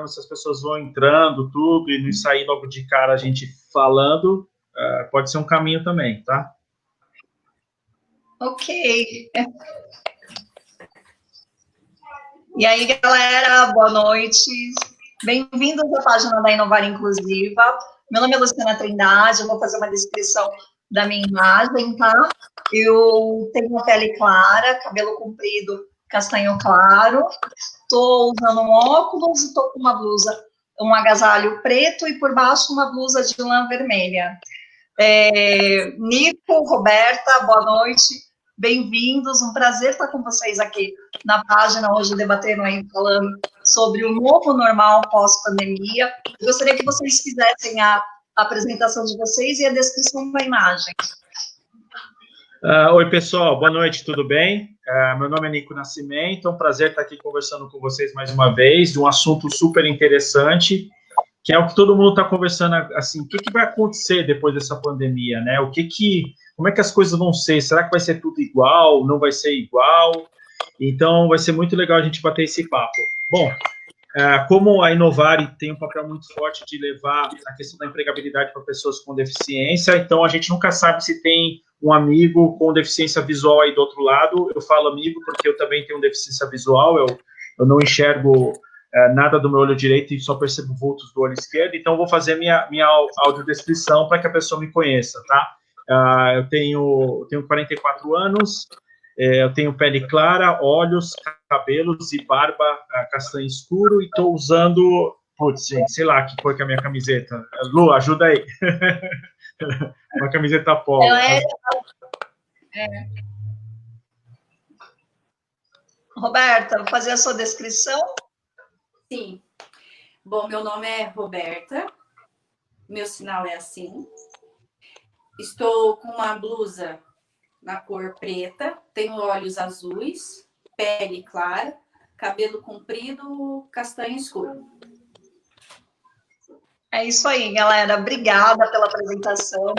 verificando se as pessoas vão entrando, tudo, e não sair logo de cara a gente falando, pode ser um caminho também, tá? Ok. E aí, galera, boa noite. Bem-vindos à página da Inovar Inclusiva. Meu nome é Luciana Trindade, eu vou fazer uma descrição da minha imagem, tá? Eu tenho uma pele clara, cabelo comprido, castanho claro. Estou usando um óculos e estou com uma blusa, um agasalho preto e por baixo uma blusa de lã vermelha. Nico, Roberta, boa noite. Bem-vindos, um prazer estar com vocês aqui na página hoje, debatendo aí, falando sobre o novo normal pós-pandemia. Gostaria que vocês fizessem a apresentação de vocês e a descrição da imagem. Oi, pessoal, boa noite, tudo bem? Meu nome é Nico Nascimento, é um prazer estar aqui conversando com vocês mais uma vez, de um assunto super interessante, que é o que todo mundo está conversando, assim, o que vai acontecer depois dessa pandemia, né? Como é que as coisas vão ser? Será que vai ser tudo igual? Não vai ser igual? Então, vai ser muito legal a gente bater esse papo. Bom, como a Inovar tem um papel muito forte de levar a questão da empregabilidade para pessoas com deficiência, então a gente nunca sabe se tem um amigo com deficiência visual aí do outro lado. Eu falo amigo porque eu também tenho deficiência visual, eu não enxergo nada do meu olho direito e só percebo vultos do olho esquerdo, então eu vou fazer minha audiodescrição para que a pessoa me conheça, tá? Eu tenho 44 anos, eu tenho pele clara, olhos, cabelos e barba castanho escuro, e estou usando, putz, gente, sei lá que cor que é a minha camiseta. Lu, ajuda aí. Uma camiseta polo. Roberta, vou fazer a sua descrição? Sim. Bom, meu nome é Roberta, meu sinal é assim. Estou com uma blusa na cor preta, tenho olhos azuis, pele clara, cabelo comprido, castanho escuro. É isso aí, galera. Obrigada pela apresentação.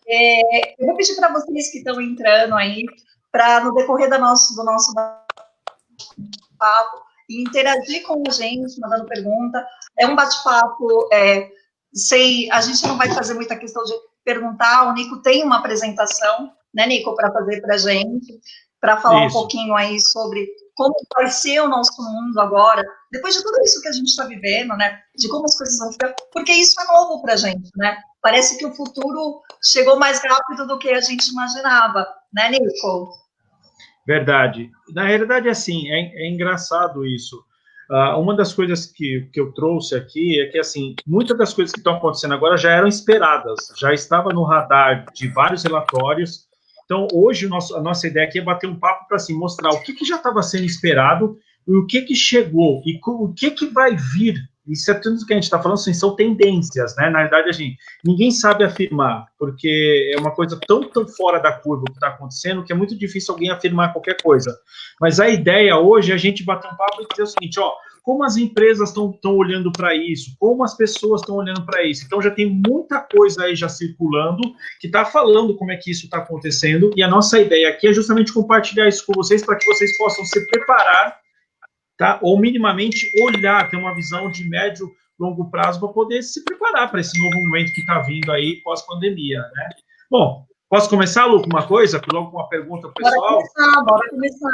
Eu vou pedir para vocês que estão entrando aí, para no decorrer do nosso bate-papo, interagir com a gente, mandando pergunta. É um bate-papo, a gente não vai fazer muita questão de perguntar, o Nico tem uma apresentação, né, Nico, para fazer para a gente, para falar um pouquinho aí sobre como vai ser o nosso mundo agora, depois de tudo isso que a gente está vivendo, né, de como as coisas vão ficar, porque isso é novo para a gente, né, parece que o futuro chegou mais rápido do que a gente imaginava, né, Nico? Verdade. Na realidade, assim, é engraçado isso. Uma das coisas que eu trouxe aqui é que, assim, muitas das coisas que estão acontecendo agora já eram esperadas, já estava no radar de vários relatórios. Então, hoje, a nossa ideia aqui é bater um papo para, assim, mostrar o que já estava sendo esperado e o que chegou e o que vai vir. Isso é tudo que a gente está falando, assim, são tendências, né? Na verdade, ninguém sabe afirmar, porque é uma coisa tão fora da curva o que está acontecendo, que é muito difícil alguém afirmar qualquer coisa. Mas a ideia hoje é a gente bater um papo e dizer o seguinte, ó, como as empresas estão olhando para isso, como as pessoas estão olhando para isso. Então, já tem muita coisa aí já circulando, que está falando como é que isso está acontecendo, e a nossa ideia aqui é justamente compartilhar isso com vocês, para que vocês possam se preparar, tá? Ou minimamente olhar, ter uma visão de médio, longo prazo para poder se preparar para esse novo momento que está vindo aí pós-pandemia, né? Bom, posso começar, Lu, com uma coisa? Logo com uma pergunta pro pessoal? Bora começar.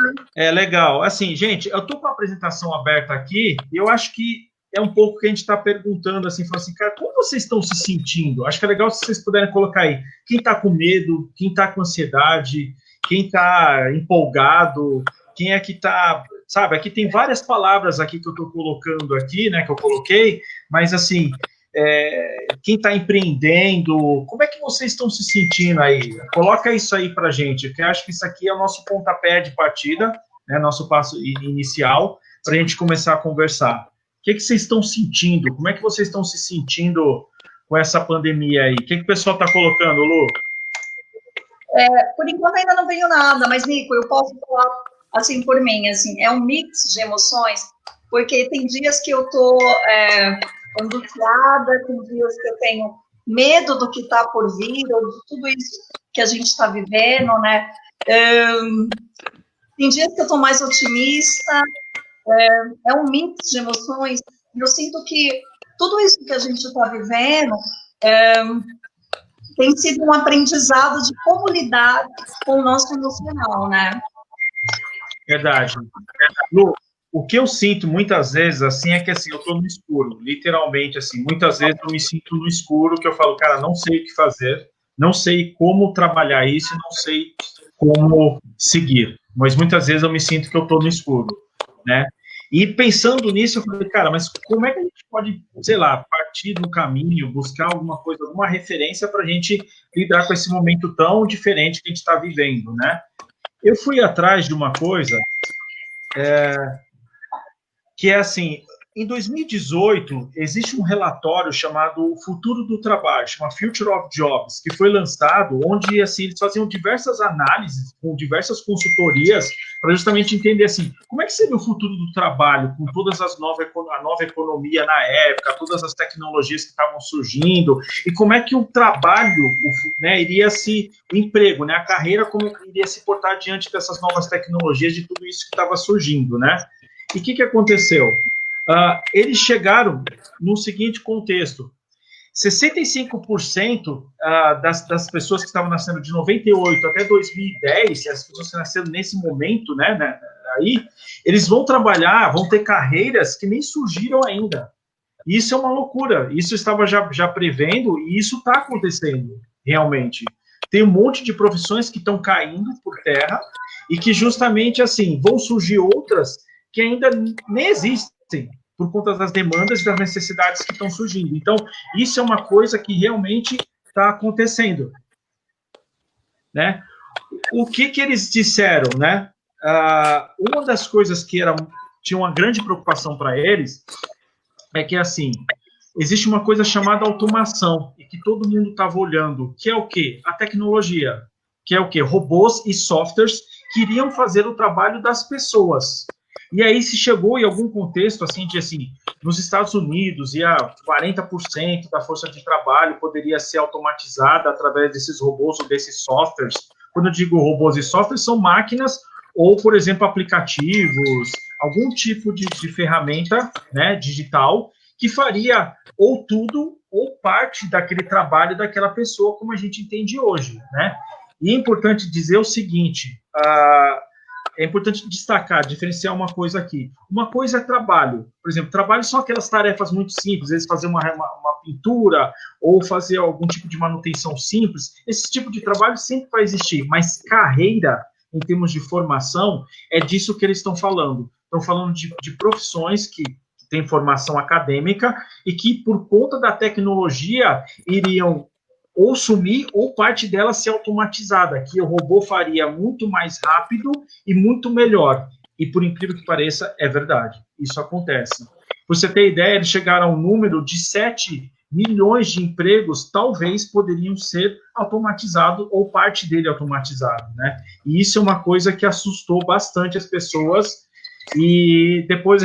Legal. Assim, gente, eu estou com a apresentação aberta aqui e eu acho que é um pouco que a gente está perguntando, assim, falando assim, cara, como vocês estão se sentindo? Acho que é legal se vocês puderem colocar aí quem está com medo, quem está com ansiedade, quem está empolgado, quem é que está... Sabe, aqui tem várias palavras aqui que eu estou colocando aqui, né, que eu coloquei, mas, assim, quem está empreendendo, como é que vocês estão se sentindo aí? Coloca isso aí para a gente, porque eu acho que isso aqui é o nosso pontapé de partida, né, nosso passo inicial, para a gente começar a conversar. O que vocês estão sentindo? Como é que vocês estão se sentindo com essa pandemia aí? O que o pessoal está colocando, Lu? Por enquanto ainda não veio nada, mas, Nico, eu posso falar assim, por mim, assim, é um mix de emoções, porque tem dias que eu tô angustiada, tem dias que eu tenho medo do que está por vir, ou de tudo isso que a gente está vivendo, né? Tem dias que eu tô mais otimista, é um mix de emoções, eu sinto que tudo isso que a gente está vivendo tem sido um aprendizado de como lidar com o nosso emocional, né? Verdade. Lu, o que eu sinto muitas vezes, assim, é que, assim, eu tô no escuro, literalmente, assim, muitas vezes eu me sinto no escuro, que eu falo, cara, não sei o que fazer, não sei como trabalhar isso, não sei como seguir, mas muitas vezes eu me sinto que eu tô no escuro, né? E pensando nisso, eu falei, cara, mas como é que a gente pode, sei lá, partir do caminho, buscar alguma coisa, alguma referência para a gente lidar com esse momento tão diferente que a gente está vivendo, né? Eu fui atrás de uma coisa que é assim, em 2018, existe um relatório chamado Futuro do Trabalho, chama Future of Jobs, que foi lançado, onde assim, eles faziam diversas análises, com diversas consultorias, para justamente entender assim, como é que seria o futuro do trabalho, com todas a nova economia na época, todas as tecnologias que estavam surgindo, e como é que o trabalho, né, o emprego, né, a carreira, como iria se portar diante dessas novas tecnologias, de tudo isso que estava surgindo, né? E o que aconteceu? Eles chegaram no seguinte contexto: 65% das pessoas que estavam nascendo de 98 até 2010, as pessoas que nasceram nesse momento, né, aí, eles vão trabalhar, vão ter carreiras que nem surgiram ainda. Isso é uma loucura. Isso estava já prevendo e isso está acontecendo, realmente. Tem um monte de profissões que estão caindo por terra e que justamente, assim, vão surgir outras que ainda nem existem, por conta das demandas e das necessidades que estão surgindo. Então, isso é uma coisa que realmente está acontecendo, né? O que eles disseram, né? Uma das coisas que tinha uma grande preocupação para eles é que, assim, existe uma coisa chamada automação, e que todo mundo estava olhando, que é o quê? A tecnologia, que é o quê? Robôs e softwares que iriam fazer o trabalho das pessoas. E aí se chegou em algum contexto, assim, de assim, nos Estados Unidos, 40% da força de trabalho poderia ser automatizada através desses robôs ou desses softwares. Quando eu digo robôs e softwares, são máquinas ou, por exemplo, aplicativos, algum tipo de ferramenta, né, digital, que faria ou tudo ou parte daquele trabalho daquela pessoa, como a gente entende hoje, né? E é importante dizer o seguinte, é importante destacar, diferenciar uma coisa aqui. Uma coisa é trabalho. Por exemplo, trabalho são aquelas tarefas muito simples, às vezes fazer uma pintura ou fazer algum tipo de manutenção simples. Esse tipo de trabalho sempre vai existir, mas carreira, em termos de formação, é disso que eles estão falando. Estão falando de profissões que têm formação acadêmica e que, por conta da tecnologia, iriam ou sumir, ou parte dela ser automatizada, que o robô faria muito mais rápido e muito melhor. E, por incrível que pareça, é verdade. Isso acontece. Para você ter ideia, eles chegaram a um número de 7 milhões de empregos, talvez poderiam ser automatizados, ou parte dele automatizado, né? E isso é uma coisa que assustou bastante as pessoas. E depois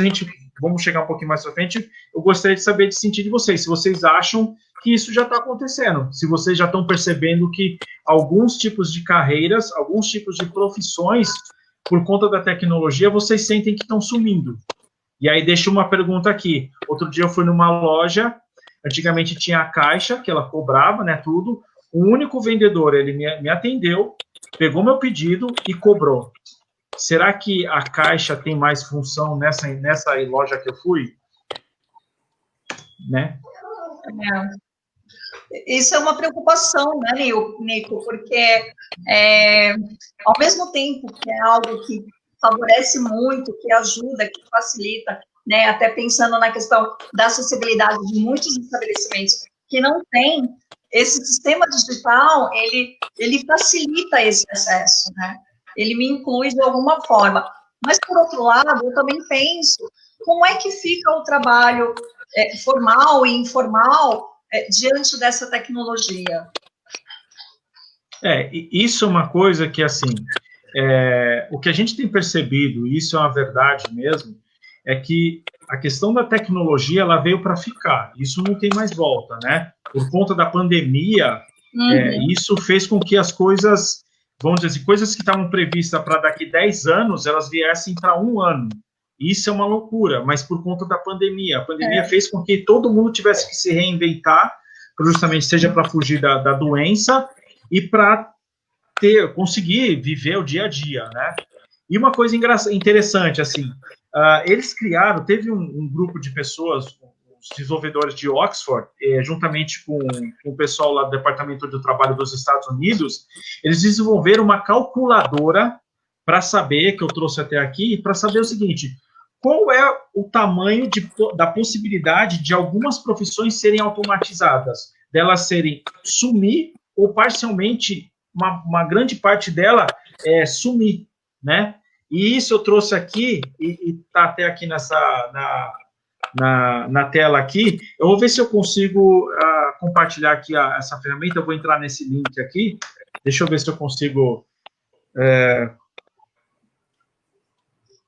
vamos chegar um pouquinho mais para frente, eu gostaria de saber de sentir de vocês, se vocês acham que isso já está acontecendo, se vocês já estão percebendo que alguns tipos de carreiras, alguns tipos de profissões, por conta da tecnologia, vocês sentem que estão sumindo. E aí deixa uma pergunta aqui. Outro dia eu fui numa loja, antigamente tinha a caixa, que ela cobrava, né, tudo. O único vendedor, ele me atendeu, pegou meu pedido e cobrou. Será que a caixa tem mais função nessa loja que eu fui? Né? Isso é uma preocupação, né, Nico? Porque, ao mesmo tempo que é algo que favorece muito, que ajuda, que facilita, né, até pensando na questão da acessibilidade de muitos estabelecimentos que não têm, esse sistema digital, ele facilita esse acesso, né? Ele me inclui de alguma forma. Mas, por outro lado, eu também penso, como é que fica o trabalho formal e informal diante dessa tecnologia? Isso é uma coisa que, assim, o que a gente tem percebido, e isso é uma verdade mesmo, é que a questão da tecnologia, ela veio para ficar, isso não tem mais volta, né? Por conta da pandemia, isso fez com que as coisas, vamos dizer assim, coisas que estavam previstas para daqui 10 anos, elas viessem para 1 ano. Isso é uma loucura, mas por conta da pandemia. A pandemia fez com que todo mundo tivesse que se reinventar, justamente seja para fugir da doença e para conseguir viver o dia a dia, né? E uma coisa interessante, assim, eles criaram, teve um grupo de pessoas, os desenvolvedores de Oxford, juntamente com o pessoal lá do Departamento do Trabalho dos Estados Unidos, eles desenvolveram uma calculadora para saber, que eu trouxe até aqui, para saber o seguinte: qual é o tamanho da possibilidade de algumas profissões serem automatizadas, delas serem sumir ou parcialmente, uma grande parte dela sumir, né? E isso eu trouxe aqui, e está até aqui na tela aqui. Eu vou ver se eu consigo compartilhar aqui essa ferramenta. Eu vou entrar nesse link aqui. Deixa eu ver se eu consigo...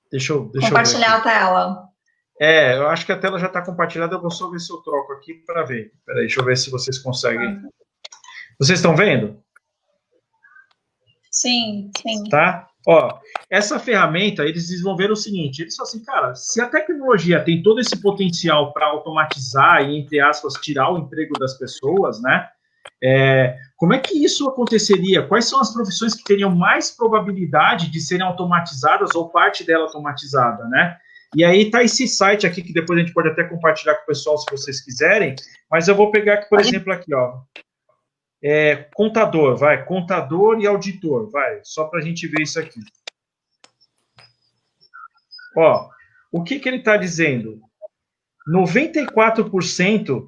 Deixa eu compartilhar a tela. Eu acho que a tela já está compartilhada. Eu vou só ver se eu troco aqui para ver. Espera aí, deixa eu ver se vocês conseguem. Vocês estão vendo? Sim, sim. Tá? Ó, essa ferramenta, eles desenvolveram o seguinte: eles falaram assim, cara, se a tecnologia tem todo esse potencial para automatizar e, entre aspas, tirar o emprego das pessoas, né? Como é que isso aconteceria? Quais são as profissões que teriam mais probabilidade de serem automatizadas ou parte dela automatizada, né? E aí tá esse site aqui, que depois a gente pode até compartilhar com o pessoal, se vocês quiserem, mas eu vou pegar aqui, por exemplo, aqui, ó. Contador e auditor, só para a gente ver isso aqui. Ó, o que ele está dizendo? 94%,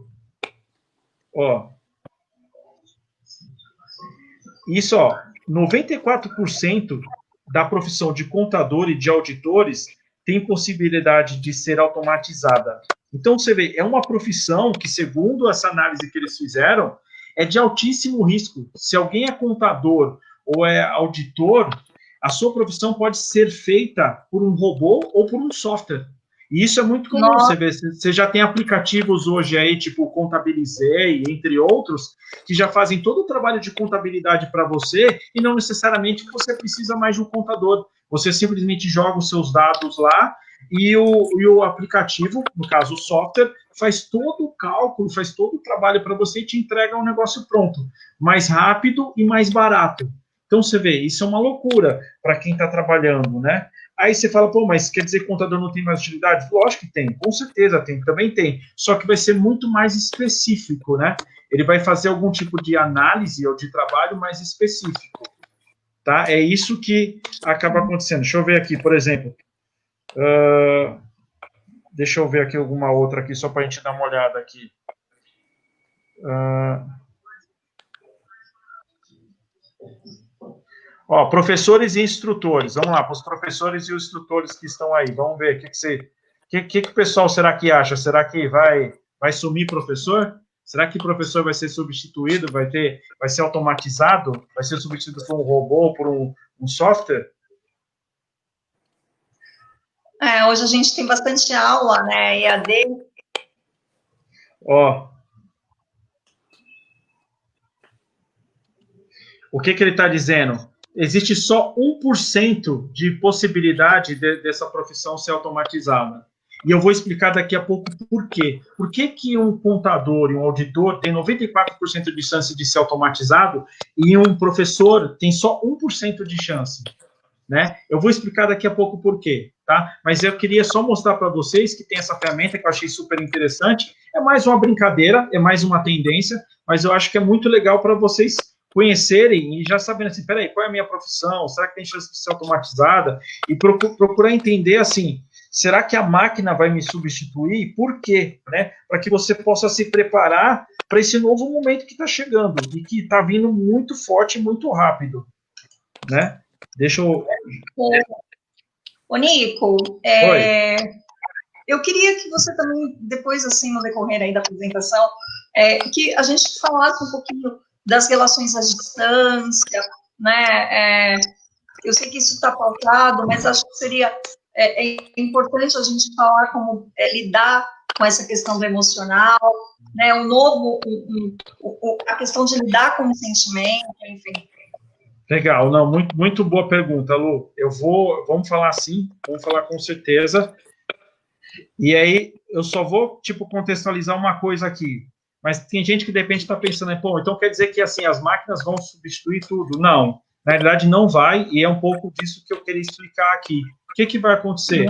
ó, isso, ó, 94% da profissão de contador e de auditores tem possibilidade de ser automatizada. Então, você vê, é uma profissão que, segundo essa análise que eles fizeram, é de altíssimo risco. Se alguém é contador ou é auditor, a sua profissão pode ser feita por um robô ou por um software. E isso é muito comum. Você vê, você já tem aplicativos hoje aí, tipo o Contabilizei, entre outros, que já fazem todo o trabalho de contabilidade para você e não necessariamente você precisa mais de um contador. Você simplesmente joga os seus dados lá e o aplicativo, no caso o software, faz todo o cálculo, faz todo o trabalho para você e te entrega um negócio pronto, mais rápido e mais barato. Então, você vê, isso é uma loucura para quem está trabalhando, né? Aí você fala, pô, mas quer dizer que o contador não tem mais utilidade? Lógico que tem, com certeza tem, também tem, só que vai ser muito mais específico, né? Ele vai fazer algum tipo de análise ou de trabalho mais específico, tá? É isso que acaba acontecendo. Deixa eu ver aqui, por exemplo, deixa eu ver aqui alguma outra aqui, só para a gente dar uma olhada aqui. Ó, professores e instrutores. Vamos lá, para os professores e os instrutores que estão aí. Vamos ver o que o pessoal será que acha? Será que vai sumir professor? Será que professor vai ser substituído? Vai ser automatizado? Vai ser substituído por um robô, por um software? Hoje a gente tem bastante aula, né? EAD. Ó. O que ele está dizendo? Existe só 1% de possibilidade dessa profissão ser automatizada. E eu vou explicar daqui a pouco por quê. Por que um contador e um auditor tem 94% de chance de ser automatizado e um professor tem só 1% de chance? Né? Eu vou explicar daqui a pouco por quê, tá? Mas eu queria só mostrar para vocês que tem essa ferramenta que eu achei super interessante. É mais uma brincadeira, é mais uma tendência, mas eu acho que é muito legal para vocês conhecerem e já sabendo assim, peraí, qual é a minha profissão? Será que tem chance de ser automatizada? E procurar entender assim, será que a máquina vai me substituir? Por quê? Né? Para que você possa se preparar para esse novo momento que está chegando e que está vindo muito forte e muito rápido, né? Deixa eu... Ô, Nico, eu queria que você também, depois, assim, no decorrer aí da apresentação, que a gente falasse um pouquinho das relações à distância, né? Eu sei que isso está pautado, mas acho que seria importante a gente falar como lidar com essa questão do emocional, né? A questão de lidar com o sentimento, enfim. Legal, não, muito boa pergunta, Lu. Vamos falar sim, vamos falar com certeza. E aí, eu só vou, tipo, contextualizar uma coisa aqui. Mas tem gente que, de repente, está pensando, pô, então quer dizer que, assim, as máquinas vão substituir tudo? Não, na realidade, não vai, e é um pouco disso que eu queria explicar aqui. O que vai acontecer?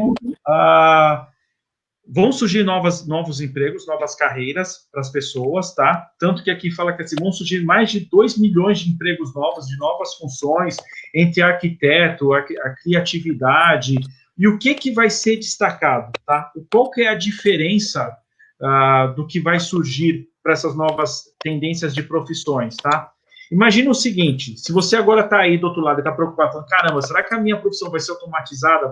Vão surgir novos empregos, novas carreiras para as pessoas, tá? Tanto que aqui fala que assim, vão surgir mais de 2 milhões de empregos novos, de novas funções, entre arquiteto, a criatividade. E o que vai ser destacado, tá? Qual que é a diferença do que vai surgir para essas novas tendências de profissões, tá? Imagina o seguinte, se você agora está aí do outro lado e está preocupado, falando, caramba, será que a minha profissão vai ser automatizada,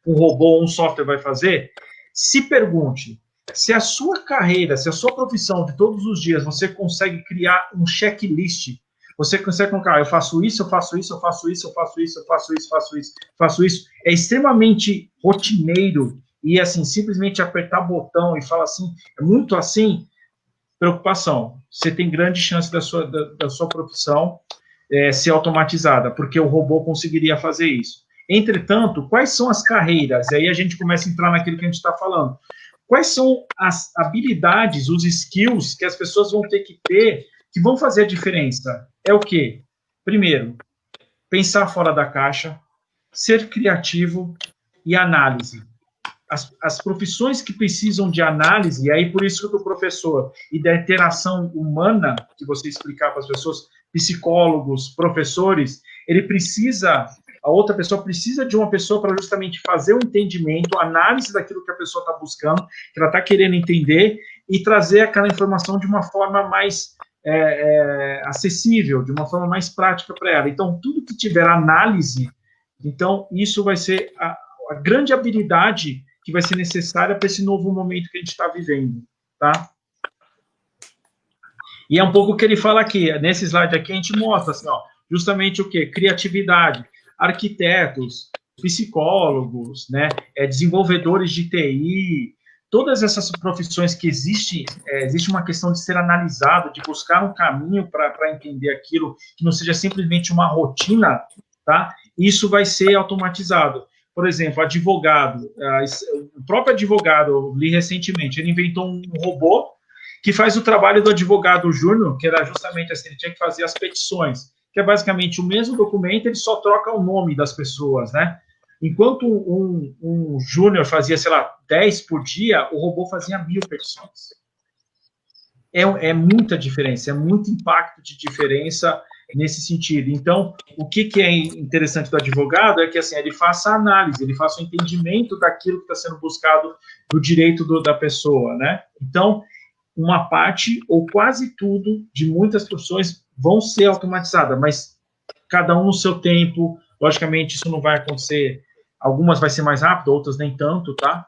um robô ou um software vai fazer? Se pergunte, se a sua carreira, se a sua profissão de todos os dias, você consegue criar um checklist, você consegue colocar, eu faço isso, eu faço isso, eu faço isso, eu faço isso, eu faço isso, faço isso, faço isso, é extremamente rotineiro e, assim, simplesmente apertar botão e falar assim, é muito assim, preocupação. Você tem grande chance da sua profissão ser automatizada, porque o robô conseguiria fazer isso. Entretanto, quais são as carreiras? E aí a gente começa a entrar naquilo que a gente está falando. Quais são as habilidades, os skills que as pessoas vão ter que ter que vão fazer a diferença? É o quê? Primeiro, pensar fora da caixa, ser criativo e análise. As profissões que precisam de análise, e aí por isso que o professor, e da interação humana, que você explicar para as pessoas, psicólogos, professores, a outra pessoa precisa de uma pessoa para justamente fazer o entendimento, a análise daquilo que a pessoa está buscando, que ela está querendo entender, e trazer aquela informação de uma forma mais acessível, de uma forma mais prática para ela. Então, tudo que tiver análise, então, isso vai ser a grande habilidade que vai ser necessária para esse novo momento que a gente está vivendo, tá? E é um pouco o que ele fala aqui, nesse slide aqui a gente mostra, assim, ó, justamente o quê? Criatividade, arquitetos, psicólogos, né, desenvolvedores de TI, todas essas profissões que existe uma questão de ser analisado, de buscar um caminho para entender aquilo, que não seja simplesmente uma rotina, tá? Isso vai ser automatizado. Por exemplo, advogado, o próprio advogado, eu li recentemente, ele inventou um robô que faz o trabalho do advogado júnior, que era justamente assim, ele tinha que fazer as petições, que é basicamente o mesmo documento, ele só troca o nome das pessoas, né? Enquanto um júnior fazia, sei lá, 10 por dia, o robô fazia 1000 petições. É muita diferença, é muito impacto de diferença nesse sentido. Então, o que é interessante do advogado é que, assim, ele faça a análise, ele faça o entendimento daquilo que está sendo buscado do direito da pessoa, né? Então, uma parte, ou quase tudo, de muitas profissões vão ser automatizadas, mas cada um no seu tempo, logicamente isso não vai acontecer, algumas vai ser mais rápido, outras nem tanto, tá?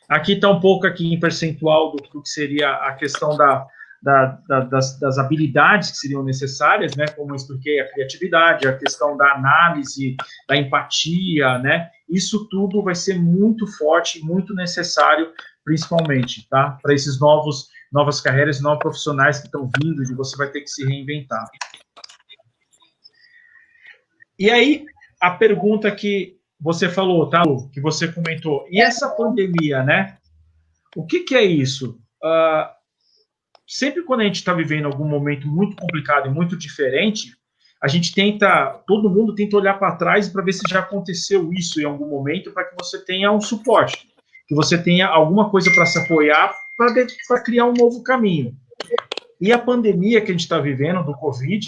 Aqui está um pouco aqui em percentual do que seria a questão das habilidades que seriam necessárias, né, como eu expliquei, a criatividade, a questão da análise, da empatia, né, isso tudo vai ser muito forte, muito necessário, principalmente, tá, para esses novas carreiras, novos profissionais que estão vindo, e você vai ter que se reinventar. E aí, a pergunta que você falou, tá, Lu, que você comentou, e essa pandemia, né, o que é isso? Sempre quando a gente está vivendo algum momento muito complicado e muito diferente, todo mundo tenta olhar para trás para ver se já aconteceu isso em algum momento, para que você tenha um suporte, que você tenha alguma coisa para se apoiar para criar um novo caminho. E a pandemia que a gente está vivendo, do Covid,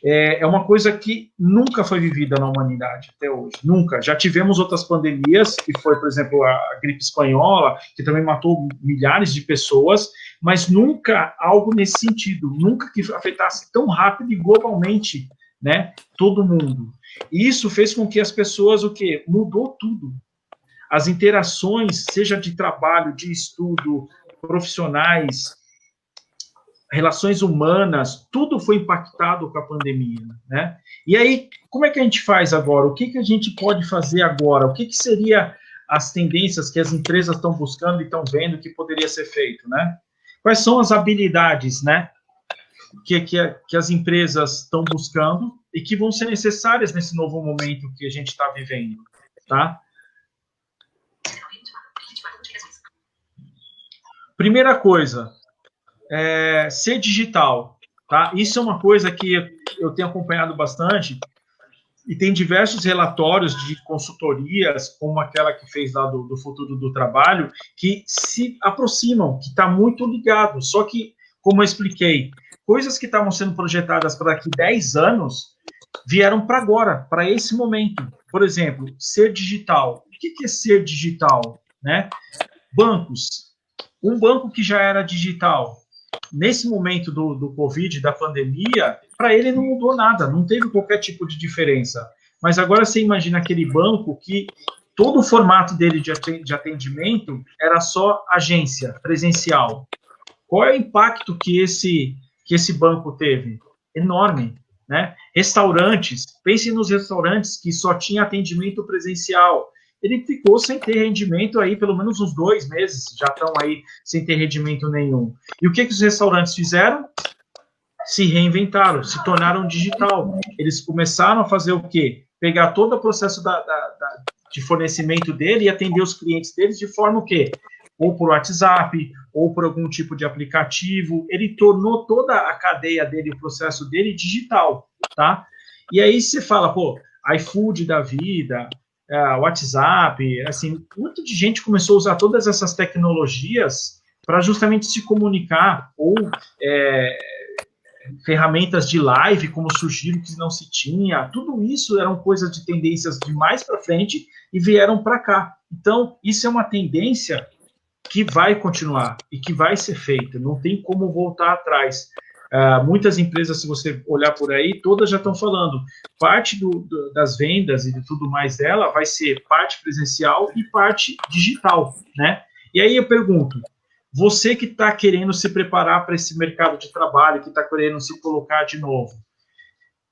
é uma coisa que nunca foi vivida na humanidade até hoje, nunca. Já tivemos outras pandemias, que foi, por exemplo, a gripe espanhola, que também matou milhares de pessoas, mas nunca algo nesse sentido, nunca que afetasse tão rápido e globalmente, né, todo mundo. E isso fez com que as pessoas, mudou tudo. As interações, seja de trabalho, de estudo, profissionais, relações humanas, tudo foi impactado com a pandemia, né? E aí, como é que a gente faz agora? O que a gente pode fazer agora? O que seria as tendências que as empresas estão buscando e estão vendo que poderia ser feito, né? Quais são as habilidades, né, que as empresas estão buscando e que vão ser necessárias nesse novo momento que a gente está vivendo, tá? Primeira coisa, ser digital, tá? Isso é uma coisa que eu tenho acompanhado bastante, e tem diversos relatórios de consultorias, como aquela que fez lá do Futuro do Trabalho, que se aproximam, que está muito ligado. Só que, como eu expliquei, coisas que estavam sendo projetadas para daqui 10 anos vieram para agora, para esse momento. Por exemplo, ser digital. O que é ser digital? Né? Bancos. Um banco que já era digital, nesse momento do Covid, da pandemia, para ele não mudou nada, não teve qualquer tipo de diferença. Mas agora você imagina aquele banco que todo o formato dele de atendimento era só agência, presencial. Qual é o impacto que esse banco teve? Enorme, né? Restaurantes, pense nos restaurantes que só tinha atendimento presencial. Ele ficou sem ter rendimento aí pelo menos uns 2 meses, já estão aí sem ter rendimento nenhum. E o que os restaurantes fizeram? Se reinventaram, se tornaram digital. Eles começaram a fazer o quê? Pegar todo o processo de fornecimento dele e atender os clientes deles de forma o quê? Ou por WhatsApp, ou por algum tipo de aplicativo. Ele tornou toda a cadeia dele, o processo dele, digital, tá? E aí você fala, pô, iFood da vida, WhatsApp, assim, muita gente começou a usar todas essas tecnologias para justamente se comunicar, ou ferramentas de live, como surgiram que não se tinha, tudo isso eram coisas de tendências de mais para frente e vieram para cá. Então, isso é uma tendência que vai continuar e que vai ser feita, não tem como voltar atrás. Muitas empresas, se você olhar por aí, todas já estão falando, parte das vendas e de tudo mais dela vai ser parte presencial e parte digital, né? E aí eu pergunto, você que está querendo se preparar para esse mercado de trabalho, que está querendo se colocar de novo,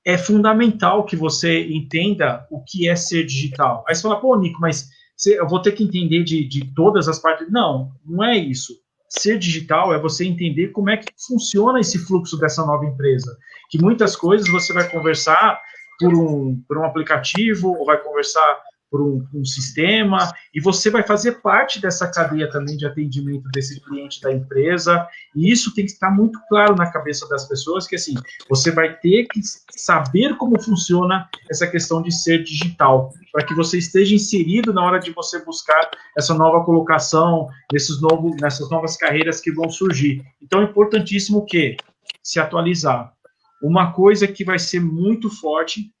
é fundamental que você entenda o que é ser digital. Aí você fala, pô, Nico, mas eu vou ter que entender de todas as partes. Não, não é isso. Ser digital é você entender como é que funciona esse fluxo dessa nova empresa. Que muitas coisas você vai conversar por um aplicativo, ou vai conversar por um sistema, e você vai fazer parte dessa cadeia também de atendimento desse cliente da empresa, e isso tem que estar muito claro na cabeça das pessoas, que assim, você vai ter que saber como funciona essa questão de ser digital, para que você esteja inserido na hora de você buscar essa nova colocação, nessas novas carreiras que vão surgir. Então, é importantíssimo o quê? Se atualizar. Uma coisa que vai ser muito forte,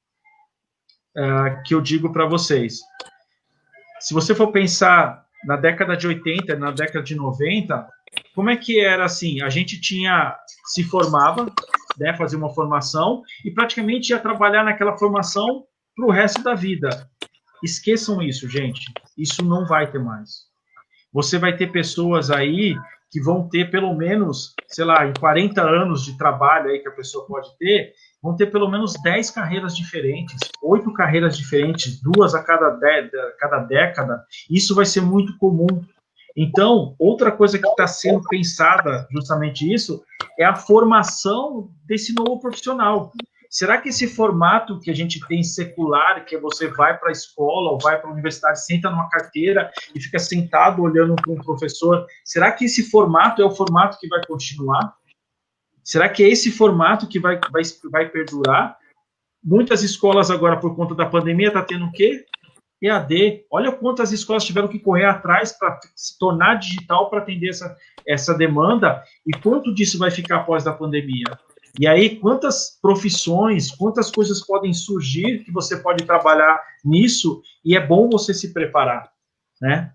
que eu digo para vocês. Se você for pensar na década de 80, na década de 90, como é que era assim? A gente se formava, né, fazia uma formação e praticamente ia trabalhar naquela formação para o resto da vida. Esqueçam isso, gente. Isso não vai ter mais. Você vai ter pessoas aí que vão ter pelo menos, sei lá, em 40 anos de trabalho aí que a pessoa pode ter, vão ter pelo menos 10 carreiras diferentes, 8 carreiras diferentes, 2 a cada década. Isso vai ser muito comum. Então, outra coisa que está sendo pensada, justamente isso, é a formação desse novo profissional. Será que esse formato que a gente tem secular, que você vai para a escola ou vai para a universidade, senta numa carteira e fica sentado olhando para um professor, será que esse formato é o formato que vai continuar? Será que é esse formato que vai perdurar? Muitas escolas agora, por conta da pandemia, está tendo o quê? EAD. Olha quantas escolas tiveram que correr atrás para se tornar digital para atender essa demanda e quanto disso vai ficar após a pandemia. E aí, quantas profissões, quantas coisas podem surgir que você pode trabalhar nisso e é bom você se preparar, né?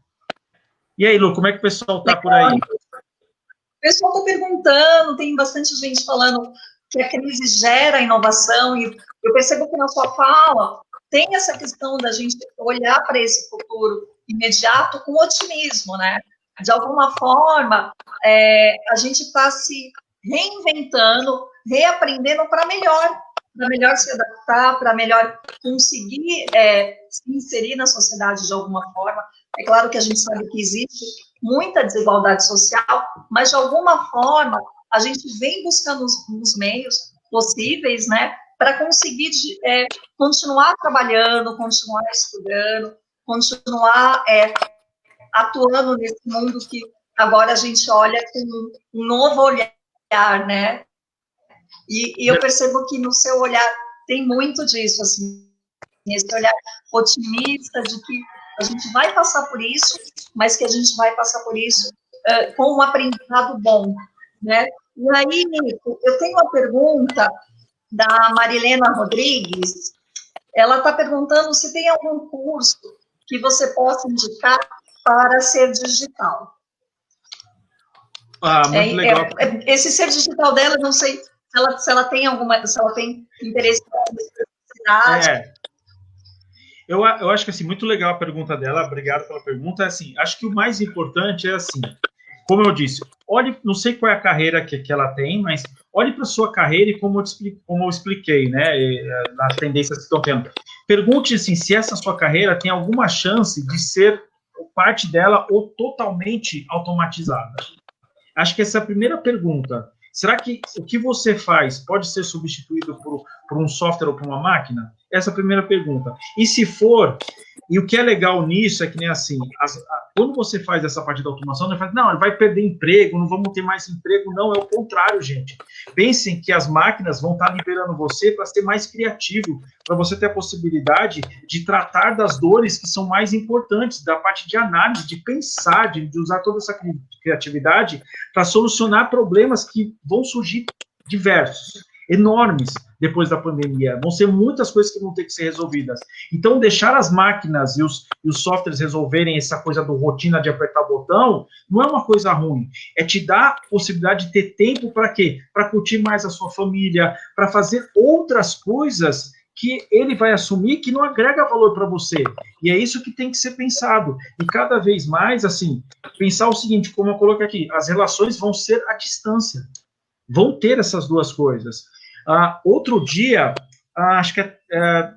E aí, Lu, como é que o pessoal está por aí? O pessoal está perguntando, tem bastante gente falando que a crise gera inovação, e eu percebo que na sua fala tem essa questão da gente olhar para esse futuro imediato com otimismo, né? De alguma forma, a gente está se reinventando, reaprendendo para melhor se adaptar, para melhor conseguir se inserir na sociedade de alguma forma. É claro que a gente sabe que existe muita desigualdade social, mas de alguma forma a gente vem buscando os meios possíveis, né, para conseguir continuar trabalhando, continuar estudando, continuar atuando nesse mundo que agora a gente olha com um novo olhar, né? E eu percebo que no seu olhar tem muito disso, assim, esse olhar otimista de que a gente vai passar por isso, mas que a gente vai passar por isso com um aprendizado bom, né? E aí, Nico, eu tenho uma pergunta da Marilena Rodrigues. Ela está perguntando se tem algum curso que você possa indicar para ser digital. Muito legal. Esse ser digital dela, não sei se ela tem se ela tem interesse na necessidade. Eu acho que assim, muito legal a pergunta dela, obrigado pela pergunta. Assim, acho que o mais importante é assim, como eu disse, olhe, não sei qual é a carreira que ela tem, mas olhe para a sua carreira e como eu expliquei, né, nas tendências que estão tendo. Pergunte assim, se essa sua carreira tem alguma chance de ser parte dela ou totalmente automatizada. Acho que essa é a primeira pergunta. Será que o que você faz pode ser substituído por um software ou por uma máquina? Essa é a primeira pergunta. E se for, e o que é legal nisso é que nem assim, quando você faz essa parte da automação, ele fala, não, ele vai perder emprego, não vamos ter mais emprego. Não, é o contrário, gente. Pensem que as máquinas vão estar liberando você para ser mais criativo, para você ter a possibilidade de tratar das dores que são mais importantes, da parte de análise, de pensar, de usar toda essa criatividade para solucionar problemas que vão surgir diversos, enormes, depois da pandemia. Vão ser muitas coisas que vão ter que ser resolvidas. Então, deixar as máquinas e os softwares resolverem essa coisa do rotina de apertar botão, não é uma coisa ruim. É te dar a possibilidade de ter tempo para quê? Para curtir mais a sua família, para fazer outras coisas que ele vai assumir que não agrega valor para você. E é isso que tem que ser pensado. E cada vez mais, assim, pensar o seguinte, como eu coloquei aqui, as relações vão ser à distância. Vão ter essas duas coisas. Outro dia, acho que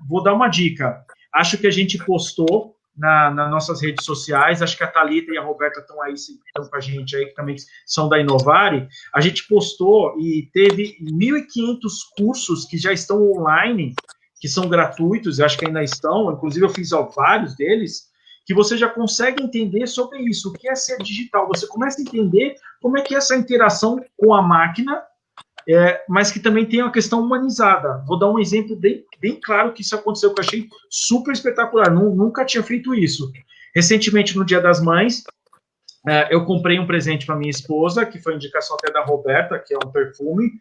vou dar uma dica. Acho que a gente postou nas nossas redes sociais, acho que a Thalita e a Roberta estão com a gente aí, que também são da Inovare. A gente postou e teve 1.500 cursos que já estão online, que são gratuitos, acho que ainda estão, inclusive eu fiz vários deles, que você já consegue entender sobre isso, o que é ser digital. Você começa a entender como é que é essa interação com a máquina, mas que também tem uma questão humanizada. Vou dar um exemplo bem claro que isso aconteceu, que eu achei super espetacular, nunca tinha feito isso. Recentemente, no Dia das Mães, eu comprei um presente para minha esposa, que foi indicação até da Roberta, que é um perfume.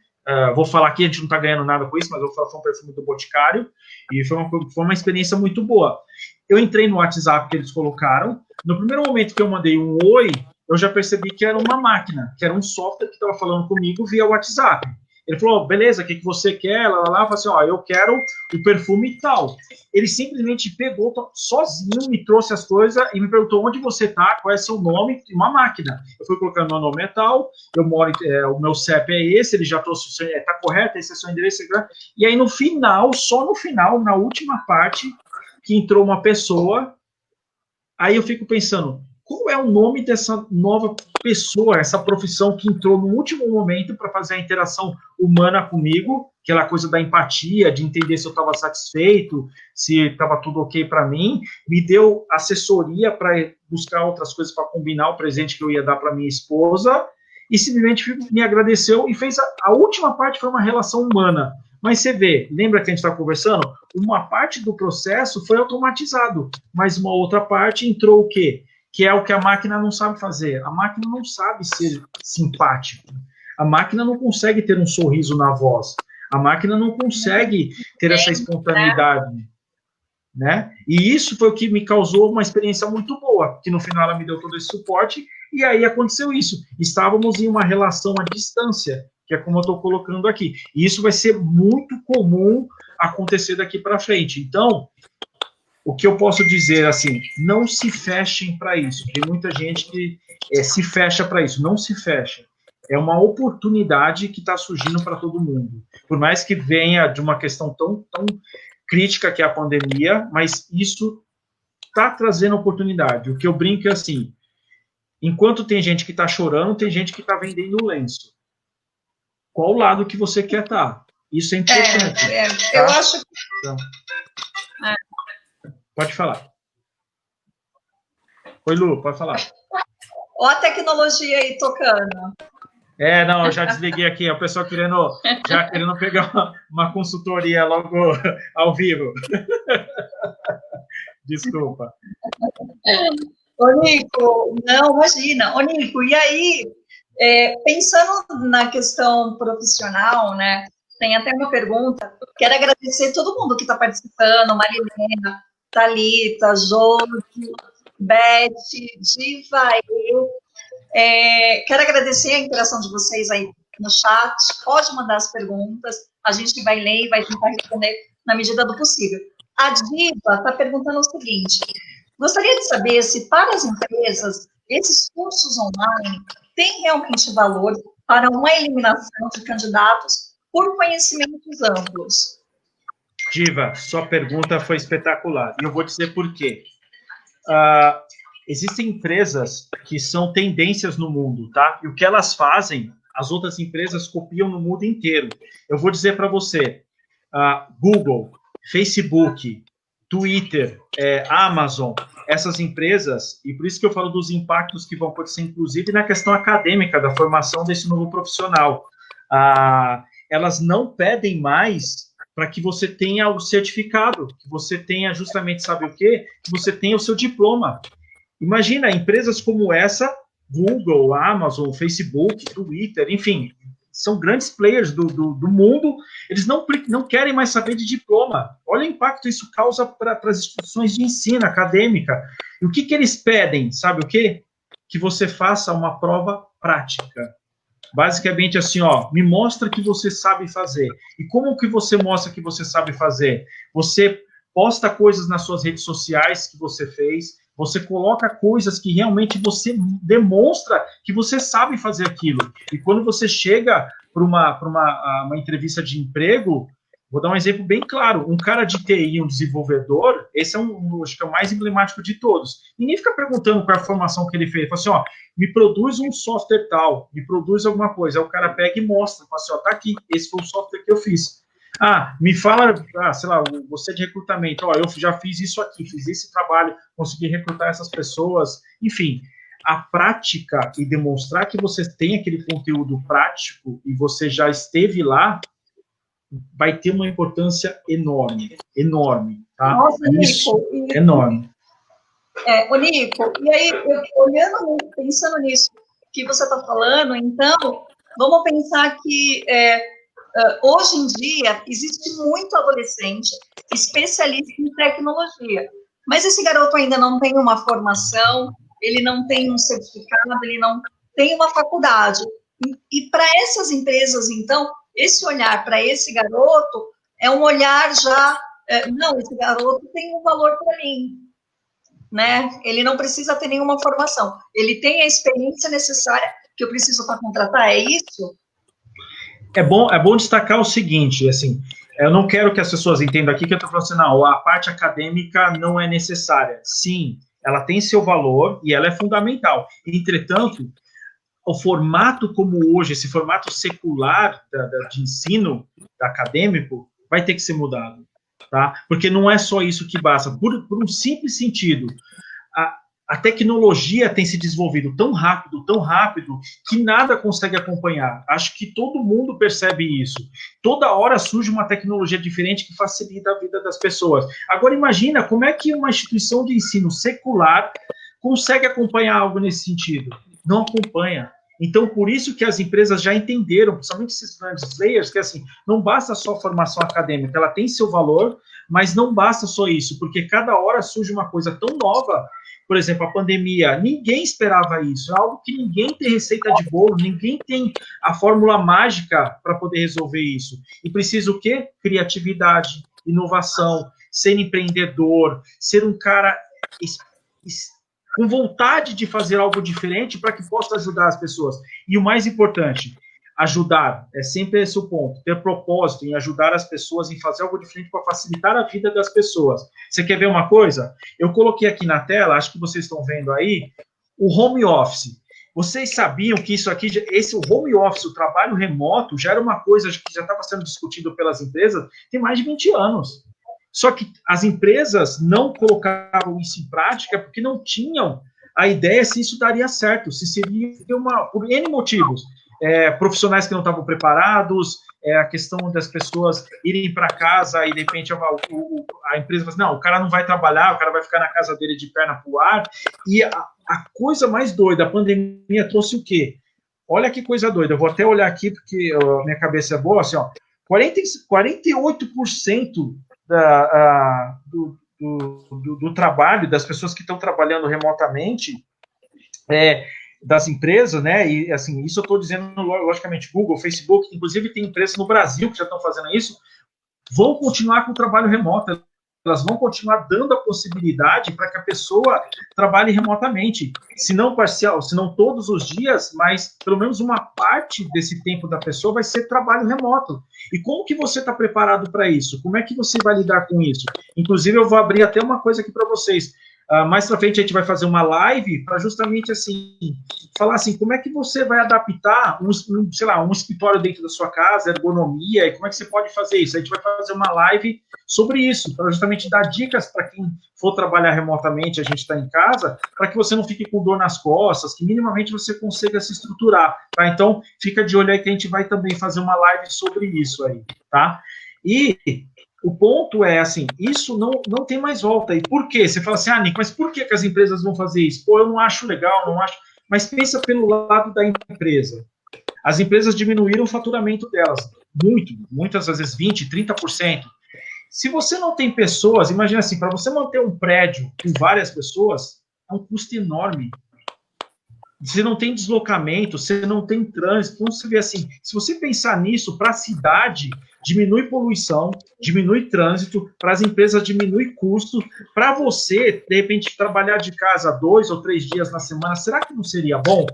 Vou falar aqui, a gente não está ganhando nada com isso, mas eu vou falar, foi um perfume do Boticário, e foi uma experiência muito boa. Eu entrei no WhatsApp que eles colocaram, no primeiro momento que eu mandei um oi, eu já percebi que era uma máquina, que era um software que estava falando comigo via WhatsApp. Ele falou, beleza, o que você quer? Lá, falou assim, eu quero o perfume e tal. Ele simplesmente pegou sozinho, me trouxe as coisas e me perguntou onde você está, qual é seu nome, uma máquina. Eu fui colocando meu nome é tal, eu moro, o meu CEP é esse, ele já trouxe, está correto, esse é o seu endereço. E aí no final, só no final, na última parte, que entrou uma pessoa, aí eu fico pensando, qual é o nome dessa nova pessoa, essa profissão que entrou no último momento para fazer a interação humana comigo, aquela coisa da empatia, de entender se eu estava satisfeito, se estava tudo ok para mim, me deu assessoria para buscar outras coisas para combinar o presente que eu ia dar para minha esposa, e simplesmente me agradeceu e fez a última parte foi uma relação humana. Mas você vê, lembra que a gente estava conversando? Uma parte do processo foi automatizado, mas uma outra parte entrou o quê? Que é o que a máquina não sabe fazer. A máquina não sabe ser simpático. A máquina não consegue ter um sorriso na voz. A máquina não consegue ter essa espontaneidade, né? E isso foi o que me causou uma experiência muito boa, que no final ela me deu todo esse suporte, e aí aconteceu isso. Estávamos em uma relação à distância, que é como eu estou colocando aqui. E isso vai ser muito comum acontecer daqui para frente. Então, o que eu posso dizer, assim, não se fechem para isso. Tem muita gente que se fecha para isso. Não se fecha. É uma oportunidade que está surgindo para todo mundo. Por mais que venha de uma questão tão crítica que é a pandemia, mas isso está trazendo oportunidade. O que eu brinco é assim, enquanto tem gente que está chorando, tem gente que está vendendo lenço. Qual lado que você quer estar? Isso é importante. Tá? Eu acho que... Então, pode falar. Oi, Lu, pode falar. Ó a tecnologia aí tocando. Não, eu já desliguei aqui, o pessoal já querendo pegar uma consultoria logo ao vivo. Desculpa. Ô, Nico, não, imagina. Ô, Nico, e aí, pensando na questão profissional, né, tem até uma pergunta, quero agradecer todo mundo que está participando, Marilena, Thalita, Josi, Beth, Diva, quero agradecer a interação de vocês aí no chat, pode mandar as perguntas, a gente vai ler e vai tentar responder na medida do possível. A Diva está perguntando o seguinte, gostaria de saber se para as empresas, esses cursos online têm realmente valor para uma eliminação de candidatos por conhecimentos amplos? Diva, sua pergunta foi espetacular, e eu vou dizer por quê. Existem empresas que são tendências no mundo, tá? E o que elas fazem, as outras empresas copiam no mundo inteiro. Eu vou dizer para você, Google, Facebook, Twitter, Amazon, essas empresas, e por isso que eu falo dos impactos que vão acontecer, inclusive, na questão acadêmica da formação desse novo profissional. Elas não pedem mais para que você tenha o certificado, que você tenha justamente, sabe o quê? Que você tenha o seu diploma. Imagina, empresas como essa, Google, Amazon, Facebook, Twitter, enfim, são grandes players do mundo, eles não querem mais saber de diploma. Olha o impacto que isso causa para as instituições de ensino, acadêmica. E o que eles pedem, sabe o quê? Que você faça uma prova prática. Basicamente assim, me mostra que você sabe fazer. E como que você mostra que você sabe fazer? Você posta coisas nas suas redes sociais que você fez, você coloca coisas que realmente você demonstra que você sabe fazer aquilo. E quando você chega para uma entrevista de emprego, vou dar um exemplo bem claro, um cara de TI, um desenvolvedor, esse acho que é o mais emblemático de todos. Ninguém fica perguntando qual é a formação que ele fez. Fala assim, me produz um software tal, me produz alguma coisa. Aí o cara pega e mostra, fala assim, tá aqui, esse foi o software que eu fiz. Me fala, sei lá, você de recrutamento, eu já fiz isso aqui, fiz esse trabalho, consegui recrutar essas pessoas, enfim, a prática e demonstrar que você tem aquele conteúdo prático e você já esteve lá, vai ter uma importância enorme, enorme, tá? Nossa, isso, Nico, enorme. Ô, Nico, e aí, pensando nisso que você está falando, então, vamos pensar que hoje em dia, existe muito adolescente especialista em tecnologia, mas esse garoto ainda não tem uma formação, ele não tem um certificado, ele não tem uma faculdade. E para essas empresas, então, esse olhar para esse garoto é um olhar já, não, esse garoto tem um valor para mim, né? Ele não precisa ter nenhuma formação, ele tem a experiência necessária que eu preciso para contratar, é isso? É bom destacar o seguinte, assim, eu não quero que as pessoas entendam aqui que eu estou falando assim, não, a parte acadêmica não é necessária. Sim, ela tem seu valor e ela é fundamental. Entretanto, o formato como hoje, esse formato secular de ensino acadêmico, vai ter que ser mudado, tá? Porque não é só isso que basta. Por um simples sentido, a tecnologia tem se desenvolvido tão rápido, que nada consegue acompanhar. Acho que todo mundo percebe isso. Toda hora surge uma tecnologia diferente que facilita a vida das pessoas. Agora, imagina como é que uma instituição de ensino secular consegue acompanhar algo nesse sentido. Não acompanha. Então, por isso que as empresas já entenderam, principalmente esses grandes players, que assim, não basta só a formação acadêmica, ela tem seu valor, mas não basta só isso, porque cada hora surge uma coisa tão nova. Por exemplo, a pandemia, ninguém esperava isso, é algo que ninguém tem receita de bolo, ninguém tem a fórmula mágica para poder resolver isso. E precisa o quê? Criatividade, inovação, ser empreendedor, ser um cara com vontade de fazer algo diferente para que possa ajudar as pessoas. E o mais importante, ajudar, é sempre esse o ponto, ter propósito em ajudar as pessoas, em fazer algo diferente para facilitar a vida das pessoas. Você quer ver uma coisa? Eu coloquei aqui na tela, acho que vocês estão vendo aí, o home office. Vocês sabiam que isso aqui, o home office, o trabalho remoto, já era uma coisa que já estava sendo discutido pelas empresas tem mais de 20 anos. Só que as empresas não colocavam isso em prática porque não tinham a ideia é se isso daria certo, se seria por N motivos. Profissionais que não estavam preparados, a questão das pessoas irem para casa e, de repente, a empresa fala assim, não, o cara não vai trabalhar, o cara vai ficar na casa dele de perna pro ar. E a coisa mais doida, a pandemia trouxe o quê? Olha que coisa doida, eu vou até olhar aqui, porque minha cabeça é boa, assim, ó, 48% do trabalho, das pessoas que estão trabalhando remotamente, das empresas, né, e assim, isso eu estou dizendo, logicamente, Google, Facebook, inclusive tem empresas no Brasil que já estão fazendo isso, vão continuar com o trabalho remoto, elas vão continuar dando a possibilidade para que a pessoa trabalhe remotamente, se não parcial, se não todos os dias, mas pelo menos uma parte desse tempo da pessoa vai ser trabalho remoto. E como que você está preparado para isso? Como é que você vai lidar com isso? Inclusive, eu vou abrir até uma coisa aqui para vocês. Mais pra frente a gente vai fazer uma live para justamente assim falar assim, como é que você vai adaptar um escritório dentro da sua casa, ergonomia, e como é que você pode fazer isso? A gente vai fazer uma live sobre isso, para justamente dar dicas para quem for trabalhar remotamente, a gente está em casa, para que você não fique com dor nas costas, que minimamente você consiga se estruturar, tá? Então, fica de olho aí que a gente vai também fazer uma live sobre isso aí, tá? E o ponto é, assim, isso não tem mais volta. E por quê? Você fala assim, Nico, mas por que as empresas vão fazer isso? Pô, eu não acho legal, não acho... Mas pensa pelo lado da empresa. As empresas diminuíram o faturamento delas, muitas vezes 20%, 30%. Se você não tem pessoas, imagina assim, para você manter um prédio com várias pessoas, é um custo enorme. Você não tem deslocamento, você não tem trânsito. Então, você vê assim, se você pensar nisso, para a cidade, diminui poluição, diminui trânsito, para as empresas diminui custo, para você, de repente, trabalhar de casa 2 ou 3 dias na semana, será que não seria bom?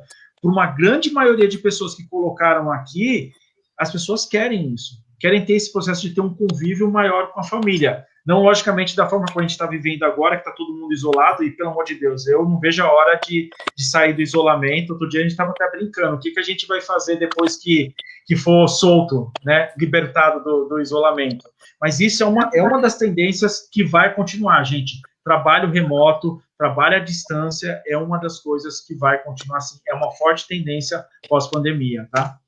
Por uma grande maioria de pessoas que colocaram aqui, as pessoas querem isso, querem ter esse processo de ter um convívio maior com a família. Não, logicamente, da forma como a gente está vivendo agora, que está todo mundo isolado, e, pelo amor de Deus, eu não vejo a hora de sair do isolamento. Outro dia a gente estava até brincando, o que a gente vai fazer depois que for solto, né, libertado do isolamento. Mas isso é uma das tendências que vai continuar, gente. Trabalho remoto, trabalho à distância, é uma das coisas que vai continuar assim, é uma forte tendência pós-pandemia, tá?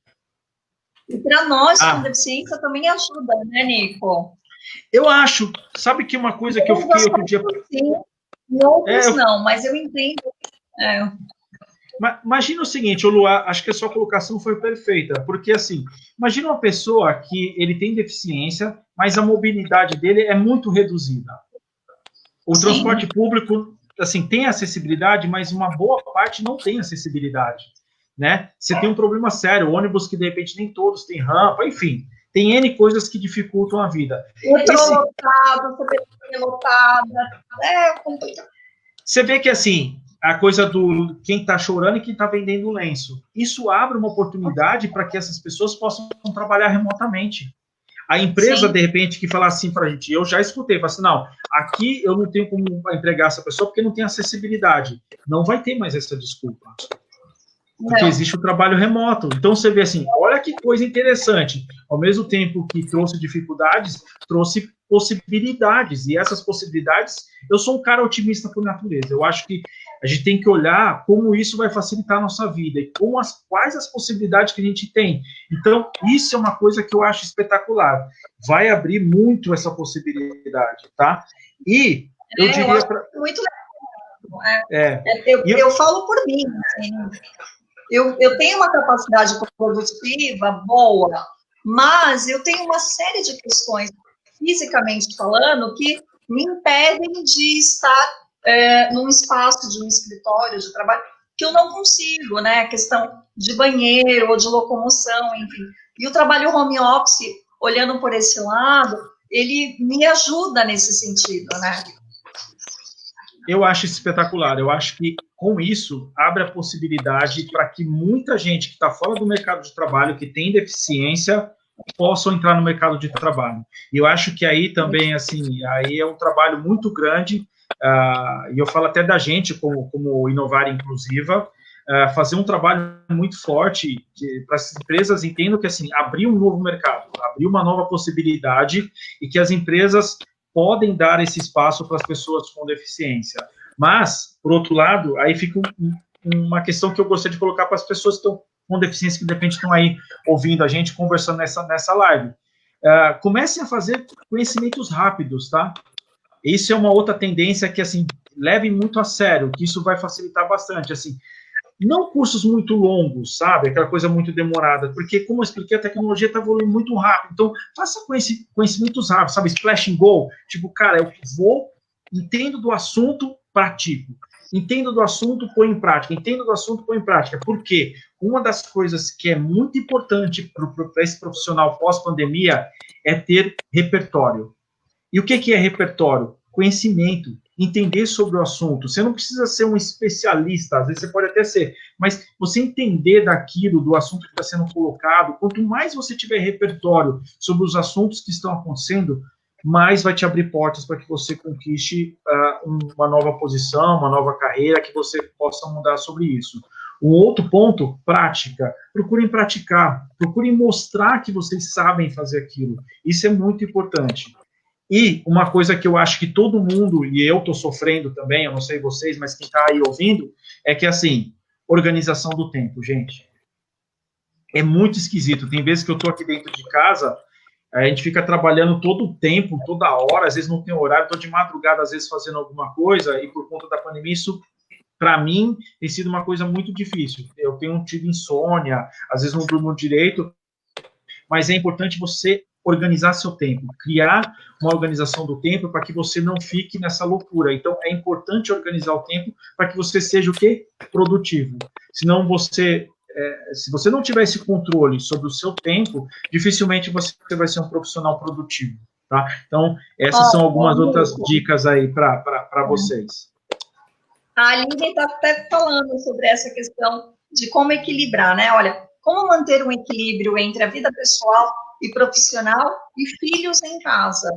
E para nós, com deficiência, também ajuda, né, Nico? Eu acho, sabe que uma coisa que eu fiquei outro dia... Sim, outros não, mas eu entendo. Imagina o seguinte, o Luá, acho que a sua colocação foi perfeita, porque assim, imagina uma pessoa que ele tem deficiência, mas a mobilidade dele é muito reduzida. O transporte público, assim, tem acessibilidade, mas uma boa parte não tem acessibilidade, né? Você tem um problema sério, ônibus que de repente nem todos têm rampa, enfim... Tem N coisas que dificultam a vida. Lotado, lotada, complicado. Você vê que, assim, a coisa do quem está chorando e quem está vendendo lenço, isso abre uma oportunidade para que essas pessoas possam trabalhar remotamente. A empresa, de repente, que fala assim para a gente, eu já escutei, fala assim, não, aqui eu não tenho como empregar essa pessoa porque não tem acessibilidade. Não vai ter mais essa desculpa. Porque existe o trabalho remoto. Então, você vê assim, olha que coisa interessante. Ao mesmo tempo que trouxe dificuldades, trouxe possibilidades. E essas possibilidades, eu sou um cara otimista por natureza. Eu acho que a gente tem que olhar como isso vai facilitar a nossa vida e quais as possibilidades que a gente tem. Então, isso é uma coisa que eu acho espetacular. Vai abrir muito essa possibilidade, tá? E eu diria... Muito legal. Eu falo por mim, assim. Eu tenho uma capacidade produtiva boa, mas eu tenho uma série de questões, fisicamente falando, que me impedem de estar num espaço de um escritório de trabalho, que eu não consigo, né? A questão de banheiro ou de locomoção, enfim. E o trabalho home office, olhando por esse lado, ele me ajuda nesse sentido, né? Eu acho espetacular. Eu acho que, com isso, abre a possibilidade para que muita gente que está fora do mercado de trabalho, que tem deficiência, possam entrar no mercado de trabalho. E eu acho que aí também, assim, aí é um trabalho muito grande, e eu falo até da gente, como Inovar Inclusiva, fazer um trabalho muito forte para as empresas entendam que, assim, abrir um novo mercado, abrir uma nova possibilidade e que as empresas podem dar esse espaço para as pessoas com deficiência. Mas, por outro lado, aí fica uma questão que eu gostaria de colocar para as pessoas que estão com deficiência, que de repente estão aí ouvindo a gente, conversando nessa live. Comecem a fazer conhecimentos rápidos, tá? Isso é uma outra tendência que, assim, levem muito a sério, que isso vai facilitar bastante, assim. Não cursos muito longos, sabe? Aquela coisa muito demorada, porque, como eu expliquei, a tecnologia está evoluindo muito rápido. Então, faça conhecimentos rápidos, sabe? Splash and go. Tipo, cara, eu vou, entendo do assunto, pratico. Entendo do assunto, põe em prática. Entendo do assunto, põe em prática. Por quê? Uma das coisas que é muito importante para esse profissional pós-pandemia é ter repertório. E o que é repertório? Conhecimento, entender sobre o assunto. Você não precisa ser um especialista, às vezes você pode até ser, mas você entender daquilo, do assunto que está sendo colocado, quanto mais você tiver repertório sobre os assuntos que estão acontecendo, mais vai te abrir portas para que você conquiste uma nova posição, uma nova carreira, que você possa mudar sobre isso. Um outro ponto, prática. Procurem praticar, procurem mostrar que vocês sabem fazer aquilo. Isso é muito importante. E uma coisa que eu acho que todo mundo, e eu estou sofrendo também, eu não sei vocês, mas quem está aí ouvindo, é que, assim, organização do tempo, gente. É muito esquisito. Tem vezes que eu estou aqui dentro de casa, a gente fica trabalhando todo o tempo, toda hora, às vezes não tem horário, estou de madrugada, às vezes, fazendo alguma coisa, e por conta da pandemia, isso, para mim, tem sido uma coisa muito difícil. Eu tenho tido insônia, às vezes não durmo direito, mas é importante você organizar seu tempo, criar uma organização do tempo para que você não fique nessa loucura. Então, é importante organizar o tempo para que você seja o quê? Produtivo. Senão se você não tiver esse controle sobre o seu tempo, dificilmente você vai ser um profissional produtivo, tá? Então, essas são algumas outras dicas aí para vocês. A Aline está até falando sobre essa questão de como equilibrar, né? Olha, como manter um equilíbrio entre a vida pessoal e profissional e filhos em casa?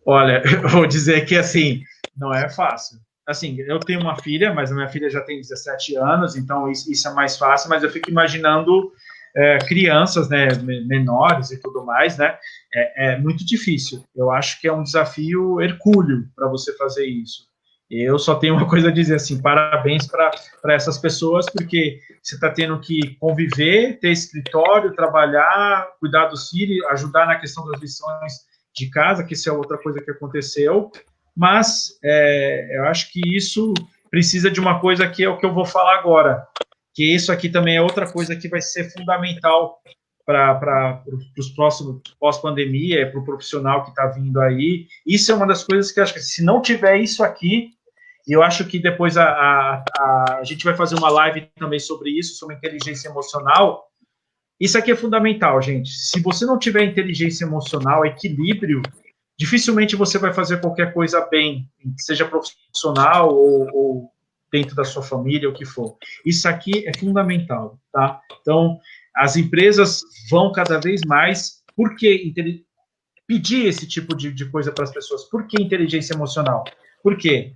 Olha, eu vou dizer que, assim, não é fácil. Assim, eu tenho uma filha, mas a minha filha já tem 17 anos, então isso é mais fácil, mas eu fico imaginando crianças, né, menores e tudo mais, né? É muito difícil. Eu acho que é um desafio hercúleo para você fazer isso. Eu só tenho uma coisa a dizer, assim, parabéns para essas pessoas, porque você está tendo que conviver, ter escritório, trabalhar, cuidar dos filhos, ajudar na questão das lições de casa, que isso é outra coisa que aconteceu, mas eu acho que isso precisa de uma coisa que é o que eu vou falar agora, que isso aqui também é outra coisa que vai ser fundamental para os próximos pós-pandemia, para o profissional que está vindo aí. Isso é uma das coisas que eu acho que, se não tiver isso aqui, e eu acho que depois a gente vai fazer uma live também sobre isso, sobre inteligência emocional. Isso aqui é fundamental, gente. Se você não tiver inteligência emocional, equilíbrio, dificilmente você vai fazer qualquer coisa bem, seja profissional ou dentro da sua família, o que for. Isso aqui é fundamental, tá? Então, as empresas vão cada vez mais, por que pedir esse tipo de coisa para as pessoas? Por que inteligência emocional? Por quê?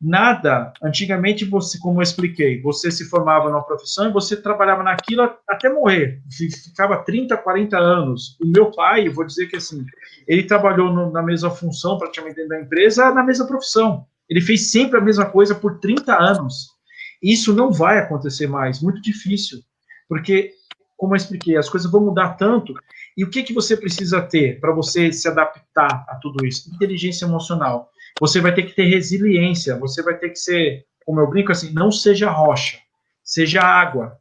Nada, antigamente você, como eu expliquei, você se formava numa profissão e você trabalhava naquilo até morrer, ficava 30, 40 anos. O meu pai, eu vou dizer que assim, ele trabalhou na mesma função, praticamente dentro da empresa, na mesma profissão. Ele fez sempre a mesma coisa por 30 anos. Isso não vai acontecer mais, muito difícil, porque, como eu expliquei, as coisas vão mudar tanto, e o que você precisa ter para você se adaptar a tudo isso? Inteligência emocional. Você vai ter que ter resiliência, você vai ter que ser, como eu brinco assim, não seja rocha, seja água,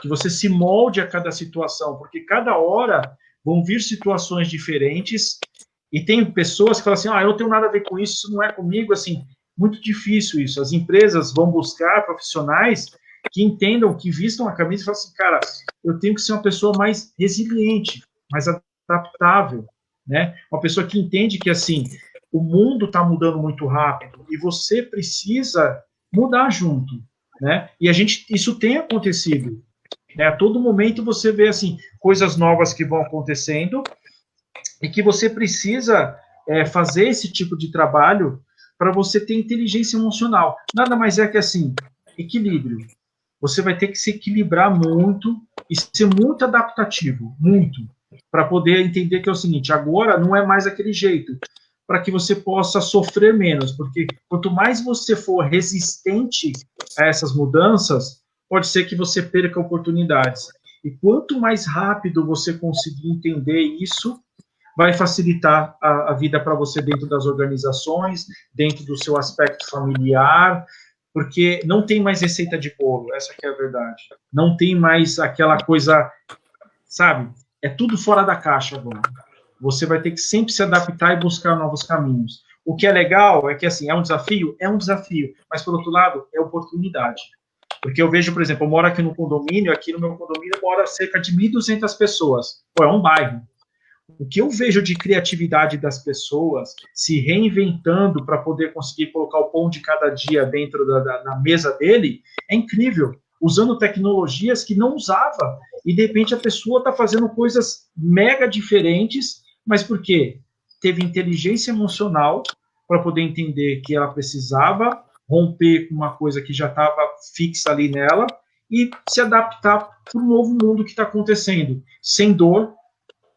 que você se molde a cada situação, porque cada hora vão vir situações diferentes, e tem pessoas que falam assim, eu não tenho nada a ver com isso, isso não é comigo, assim, muito difícil isso. As empresas vão buscar profissionais que entendam, que vistam a camisa e falam assim, cara, eu tenho que ser uma pessoa mais resiliente, mais adaptável, né? Uma pessoa que entende que, assim, o mundo está mudando muito rápido e você precisa mudar junto, né? E isso tem acontecido, né? A todo momento você vê, assim, coisas novas que vão acontecendo e que você precisa fazer esse tipo de trabalho para você ter inteligência emocional. Nada mais é que, assim, equilíbrio. Você vai ter que se equilibrar muito e ser muito adaptativo, muito, para poder entender que é o seguinte, agora não é mais aquele jeito. para que você possa sofrer menos, porque quanto mais você for resistente a essas mudanças, pode ser que você perca oportunidades. E quanto mais rápido você conseguir entender isso, vai facilitar a vida para você dentro das organizações, dentro do seu aspecto familiar, porque não tem mais receita de bolo, essa que é a verdade. Não tem mais aquela coisa, sabe? É tudo fora da caixa agora. Você vai ter que sempre se adaptar e buscar novos caminhos. O que é legal é que, assim, é um desafio, mas, por outro lado, é oportunidade. Porque eu vejo, por exemplo, eu moro aqui no condomínio, aqui no meu condomínio mora cerca de 1.200 pessoas. Pô, é um bairro. O que eu vejo de criatividade das pessoas se reinventando para poder conseguir colocar o pão de cada dia dentro da mesa dele é incrível, usando tecnologias que não usava. E, de repente, a pessoa está fazendo coisas mega diferentes, mas por quê? Teve inteligência emocional para poder entender que ela precisava romper com uma coisa que já estava fixa ali nela e se adaptar para o novo mundo que está acontecendo, sem dor,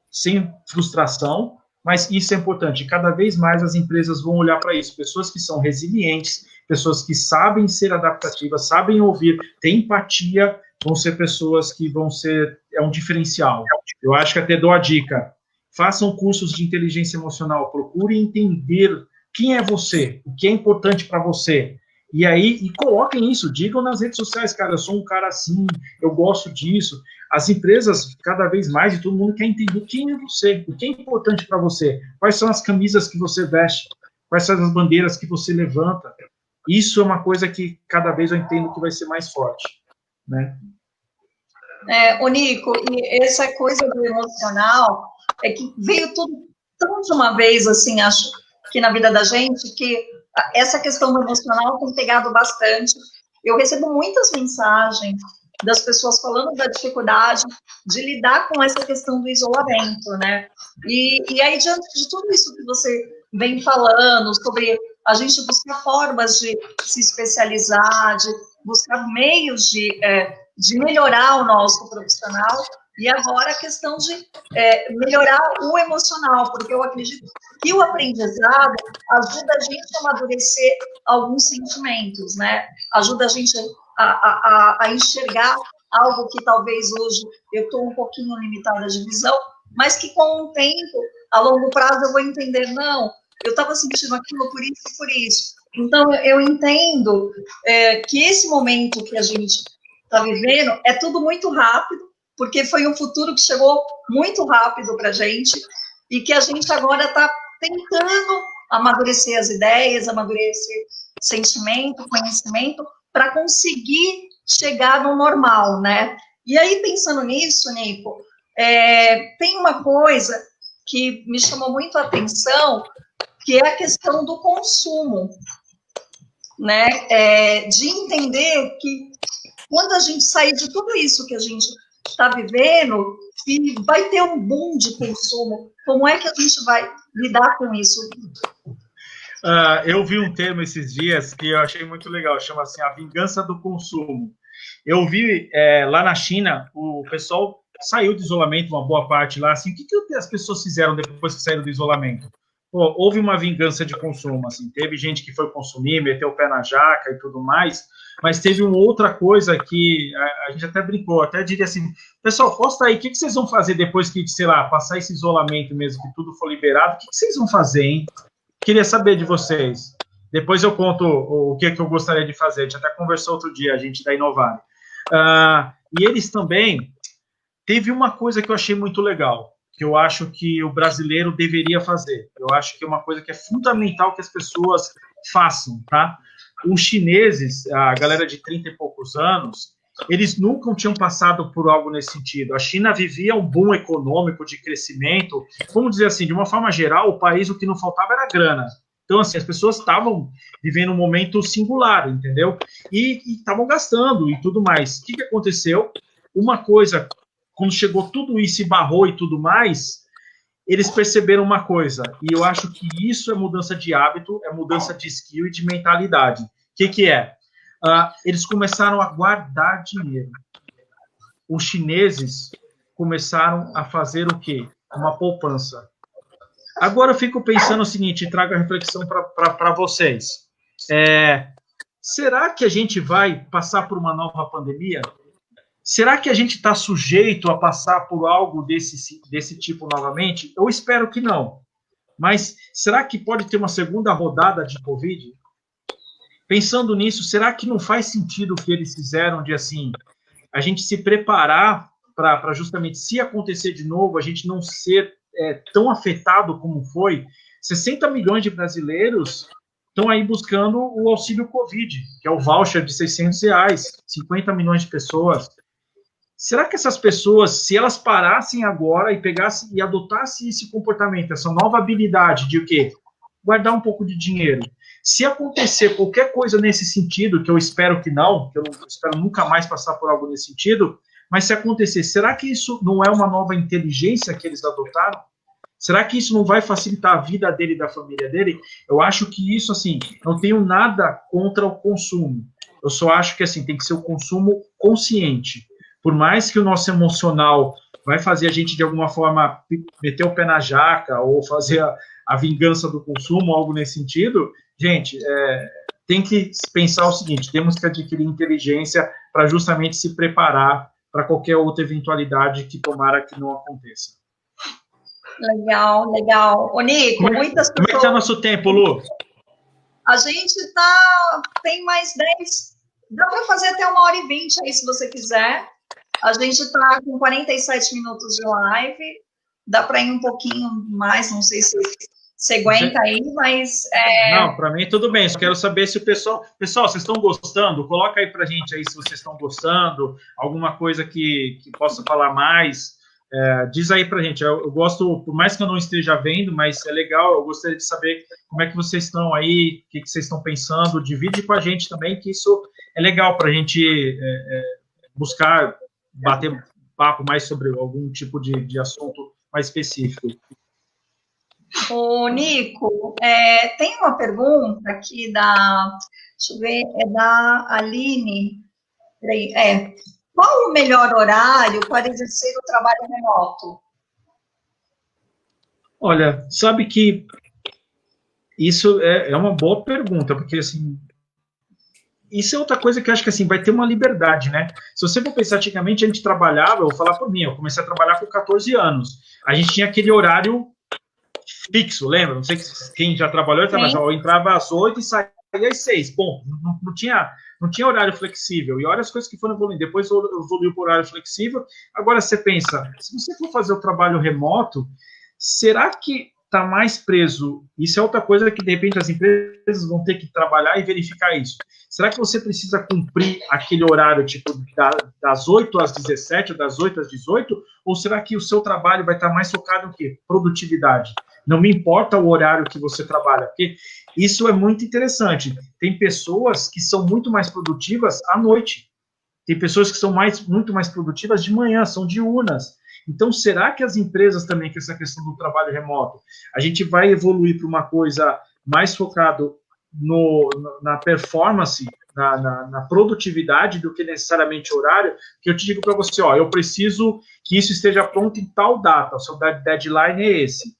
sem frustração, mas isso é importante. Cada vez mais as empresas vão olhar para isso. Pessoas que são resilientes, pessoas que sabem ser adaptativas, sabem ouvir, têm empatia, vão ser pessoas que vão ser... É um diferencial. Eu acho que até dou a dica. Façam cursos de inteligência emocional. Procurem entender quem é você, o que é importante para você. E aí, e coloquem isso, digam nas redes sociais, cara, eu sou um cara assim, eu gosto disso. As empresas, cada vez mais, e todo mundo quer entender quem é você, o que é importante para você, quais são as camisas que você veste, quais são as bandeiras que você levanta. Isso é uma coisa que cada vez eu entendo que vai ser mais forte, né? Ô Nico, e essa coisa do emocional, é que veio tudo tão de uma vez, assim, acho, que na vida da gente, que essa questão do emocional tem pegado bastante. Eu recebo muitas mensagens das pessoas falando da dificuldade de lidar com essa questão do isolamento, né? E aí, diante de tudo isso que você vem falando, sobre a gente buscar formas de se especializar, de buscar meios de melhorar o nosso profissional, e agora a questão de melhorar o emocional, porque eu acredito que o aprendizado ajuda a gente a amadurecer alguns sentimentos, né? Ajuda a gente a enxergar algo que talvez hoje eu estou um pouquinho limitada de visão, mas que com o tempo, a longo prazo, eu vou entender, não, eu estava sentindo aquilo por isso e por isso. Então, eu entendo que esse momento que a gente está vivendo é tudo muito rápido, porque foi um futuro que chegou muito rápido para a gente, e que a gente agora está tentando amadurecer as ideias, amadurecer sentimento, conhecimento, para conseguir chegar no normal, né? E aí, pensando nisso, Nico, tem uma coisa que me chamou muito a atenção, que é a questão do consumo, né? De entender que quando a gente sair de tudo isso que a gente está vivendo, e vai ter um boom de consumo, como é que a gente vai lidar com isso? Eu vi um termo esses dias que eu achei muito legal, chama assim, a vingança do consumo. Eu vi lá na China, o pessoal saiu do isolamento, uma boa parte lá, assim, o que as pessoas fizeram depois que saíram do isolamento? Pô, houve uma vingança de consumo, assim, teve gente que foi consumir, meteu o pé na jaca e tudo mais, mas teve uma outra coisa que a gente até brincou, até diria assim, pessoal, posta aí, o que vocês vão fazer depois que, sei lá, passar esse isolamento mesmo, que tudo for liberado, o que vocês vão fazer, hein? Queria saber de vocês. Depois eu conto o que eu gostaria de fazer, a gente até conversou outro dia, a gente da Inovar. E eles também, teve uma coisa que eu achei muito legal, que eu acho que o brasileiro deveria fazer. Eu acho que é uma coisa que é fundamental que as pessoas façam, tá? Os chineses, a galera de 30 e poucos anos, eles nunca tinham passado por algo nesse sentido. A China vivia um boom econômico de crescimento. Vamos dizer assim, de uma forma geral, o país, o que não faltava era grana. Então, assim, as pessoas estavam vivendo um momento singular, entendeu? E estavam gastando e tudo mais. O que aconteceu? Uma coisa, quando chegou tudo isso e barrou e tudo mais, eles perceberam uma coisa, e eu acho que isso é mudança de hábito, é mudança de skill e de mentalidade. O que é? Eles começaram a guardar dinheiro. Os chineses começaram a fazer o quê? Uma poupança. Agora eu fico pensando o seguinte, trago a reflexão para vocês. Será que a gente vai passar por uma nova pandemia? Será que a gente está sujeito a passar por algo desse tipo novamente? Eu espero que não. Mas será que pode ter uma segunda rodada de Covid? Pensando nisso, será que não faz sentido o que eles fizeram de, assim, a gente se preparar para justamente, se acontecer de novo, a gente não ser tão afetado como foi? 60 milhões de brasileiros estão aí buscando o auxílio Covid, que é o voucher de R$600, 50 milhões de pessoas. Será que essas pessoas, se elas parassem agora e pegassem e adotassem esse comportamento, essa nova habilidade de o quê? Guardar um pouco de dinheiro. Se acontecer qualquer coisa nesse sentido, que eu espero que não, que eu não espero nunca mais passar por algo nesse sentido, mas se acontecer, será que isso não é uma nova inteligência que eles adotaram? Será que isso não vai facilitar a vida dele e da família dele? Eu acho que isso, assim, não tenho nada contra o consumo. Eu só acho que, assim, tem que ser o consumo consciente. Por mais que o nosso emocional vai fazer a gente, de alguma forma, meter o pé na jaca ou fazer a vingança do consumo, algo nesse sentido, gente, tem que pensar o seguinte, temos que adquirir inteligência para justamente se preparar para qualquer outra eventualidade que tomara que não aconteça. Legal, legal. Ô, Nico, muitas pessoas... Como é que está o nosso tempo, Lu? A gente tem mais 10... Dá para fazer até 1h20 aí, se você quiser. A gente está com 47 minutos de live. Dá para ir um pouquinho mais, não sei se você aguenta aí, mas... Não, para mim tudo bem. Só quero saber se o pessoal... Pessoal, vocês estão gostando? Coloca aí para a gente aí se vocês estão gostando. Alguma coisa que possa falar mais... diz aí pra gente, eu gosto, por mais que eu não esteja vendo, mas é legal, eu gostaria de saber como é que vocês estão aí, o que vocês estão pensando, divide com a gente também, que isso é legal pra gente buscar, bater papo mais sobre algum tipo de assunto mais específico. Ô, Nico, tem uma pergunta aqui deixa eu ver, é da Aline, peraí, qual o melhor horário para exercer o trabalho remoto? Olha, sabe que isso é uma boa pergunta, porque, assim, isso é outra coisa que eu acho que, assim, vai ter uma liberdade, né? Se você for pensar, antigamente a gente trabalhava, eu vou falar por mim, eu comecei a trabalhar com 14 anos, a gente tinha aquele horário fixo, lembra? Não sei quem já trabalhou, eu entrava às 8 e saía às 6, bom, não tinha horário flexível, e olha as coisas que foram evoluindo, depois evoluiu para o horário flexível. Agora você pensa, se você for fazer o trabalho remoto, será que está mais preso? Isso é outra coisa que, de repente, as empresas vão ter que trabalhar e verificar isso. Será que você precisa cumprir aquele horário, tipo, das 8 às 17, das 8 às 18, ou será que o seu trabalho vai estar mais focado em quê? Produtividade. Não me importa o horário que você trabalha, porque isso é muito interessante. Tem pessoas que são muito mais produtivas à noite. Tem pessoas que são muito mais produtivas de manhã, são diurnas. Então, será que as empresas também, com essa questão do trabalho remoto, a gente vai evoluir para uma coisa mais focada na performance, na produtividade, do que necessariamente horário? Que eu te digo para você, eu preciso que isso esteja pronto em tal data, o seu deadline é esse.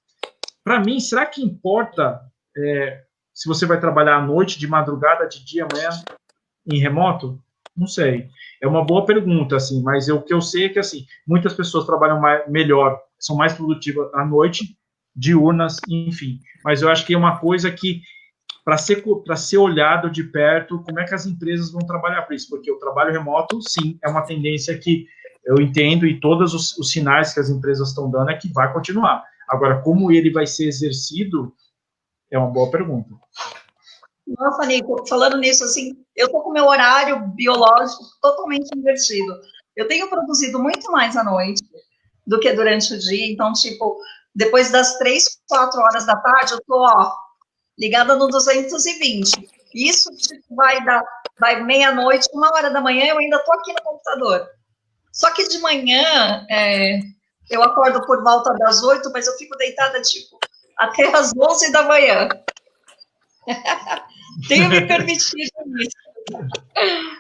Para mim, será que importa se você vai trabalhar à noite, de madrugada, de dia, amanhã, em remoto? Não sei. É uma boa pergunta, assim, mas o que eu sei é que, assim, muitas pessoas trabalham melhor, são mais produtivas à noite, diurnas, enfim. Mas eu acho que é uma coisa que, para ser olhado de perto, como é que as empresas vão trabalhar para isso? Porque o trabalho remoto, sim, é uma tendência que eu entendo, e todos os sinais que as empresas estão dando é que vai continuar. Agora, como ele vai ser exercido, é uma boa pergunta. Nossa, Nico, falando nisso, assim, eu tô com o meu horário biológico totalmente invertido. Eu tenho produzido muito mais à noite do que durante o dia, então, tipo, depois das 3, 4 horas da tarde, eu tô, ligada no 220. Isso, tipo, vai meia-noite, 1h da manhã, eu ainda tô aqui no computador. Só que de manhã, eu acordo por volta das 8, mas eu fico deitada, tipo, até as 11 da manhã. Tenho me permitido isso.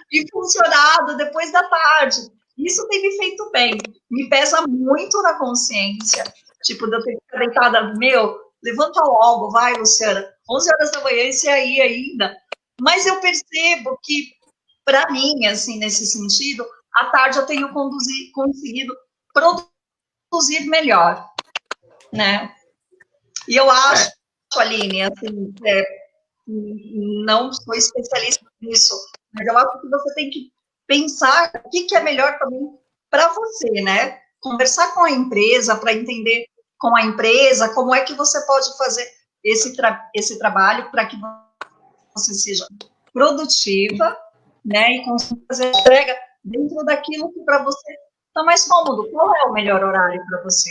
E funcionado depois da tarde. Isso tem me feito bem. Me pesa muito na consciência. Tipo, de eu ter que ficar deitada, levanta logo, vai, Luciana, 11 horas da manhã, esse aí ainda. Mas eu percebo que, para mim, assim, nesse sentido, à tarde eu tenho conseguido produzir melhor, né? E eu acho, Aline, assim, não sou especialista nisso, mas eu acho que você tem que pensar o que é melhor também para você, né? Conversar com a empresa para entender com a empresa como é que você pode fazer esse trabalho para que você seja produtiva, né? E consiga fazer a entrega dentro daquilo que para você está mais cômodo. Qual é o melhor horário para você?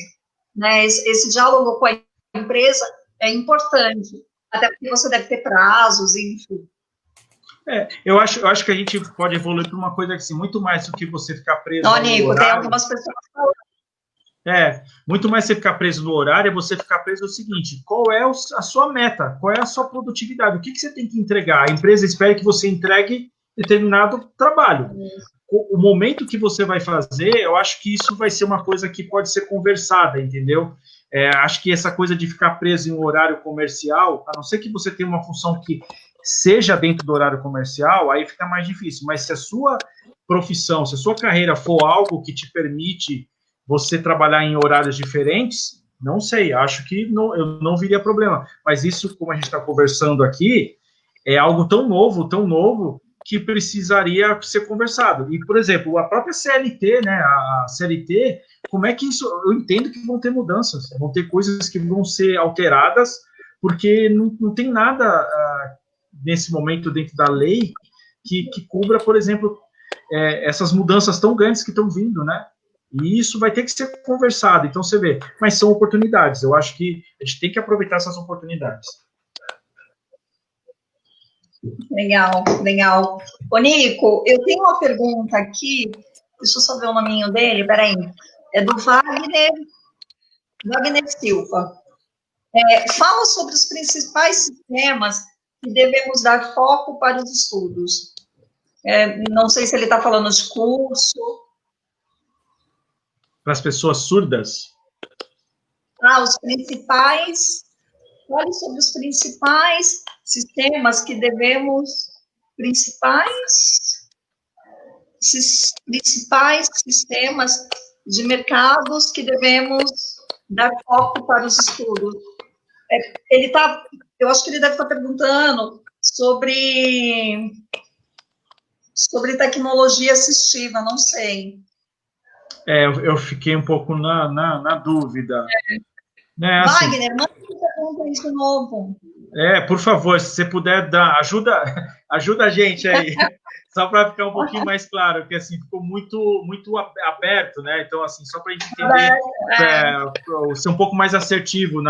Né? Esse diálogo com a empresa é importante, até porque você deve ter prazos, enfim. Eu acho que a gente pode evoluir para uma coisa assim, muito mais do que você ficar preso Não, no Nico, horário. tem algumas pessoas falando. Muito mais você ficar preso no horário é você ficar preso no seguinte, qual é a sua meta, qual é a sua produtividade, o que você tem que entregar? A empresa espera que você entregue determinado trabalho. O momento que você vai fazer, eu acho que isso vai ser uma coisa que pode ser conversada, entendeu? Acho que essa coisa de ficar preso em um horário comercial, a não ser que você tenha uma função que seja dentro do horário comercial, aí fica mais difícil. Mas se a sua profissão, se a sua carreira for algo que te permite você trabalhar em horários diferentes, não sei, acho que eu não viria problema. Mas isso, como a gente está conversando aqui, é algo tão novo, que precisaria ser conversado. E, por exemplo, a própria CLT, né, a CLT, como é que isso... Eu entendo que vão ter mudanças, vão ter coisas que vão ser alteradas, porque não tem nada nesse momento dentro da lei que cubra, por exemplo, essas mudanças tão grandes que estão vindo, né? E isso vai ter que ser conversado. Então, você vê, mas são oportunidades. Eu acho que a gente tem que aproveitar essas oportunidades. Legal, legal. Ô, Nico, eu tenho uma pergunta aqui, deixa eu só ver o nominho dele, peraí. É do Wagner Silva. Fala sobre os principais sistemas que devemos dar foco para os estudos. Não sei se ele está falando de curso. Para as pessoas surdas? Os principais... Fale sobre os principais sistemas que devemos... Principais sistemas de mercados que devemos dar foco para os estudos. Eu acho que ele deve estar perguntando sobre tecnologia assistiva, não sei. Eu fiquei um pouco na dúvida. Né, assim, Wagner, manda uma pergunta aí de novo. Por favor, se você puder dar, ajuda a gente aí, só para ficar um pouquinho mais claro, porque assim, ficou muito aberto, né? Então, assim, só para a gente entender, ser um pouco mais assertivo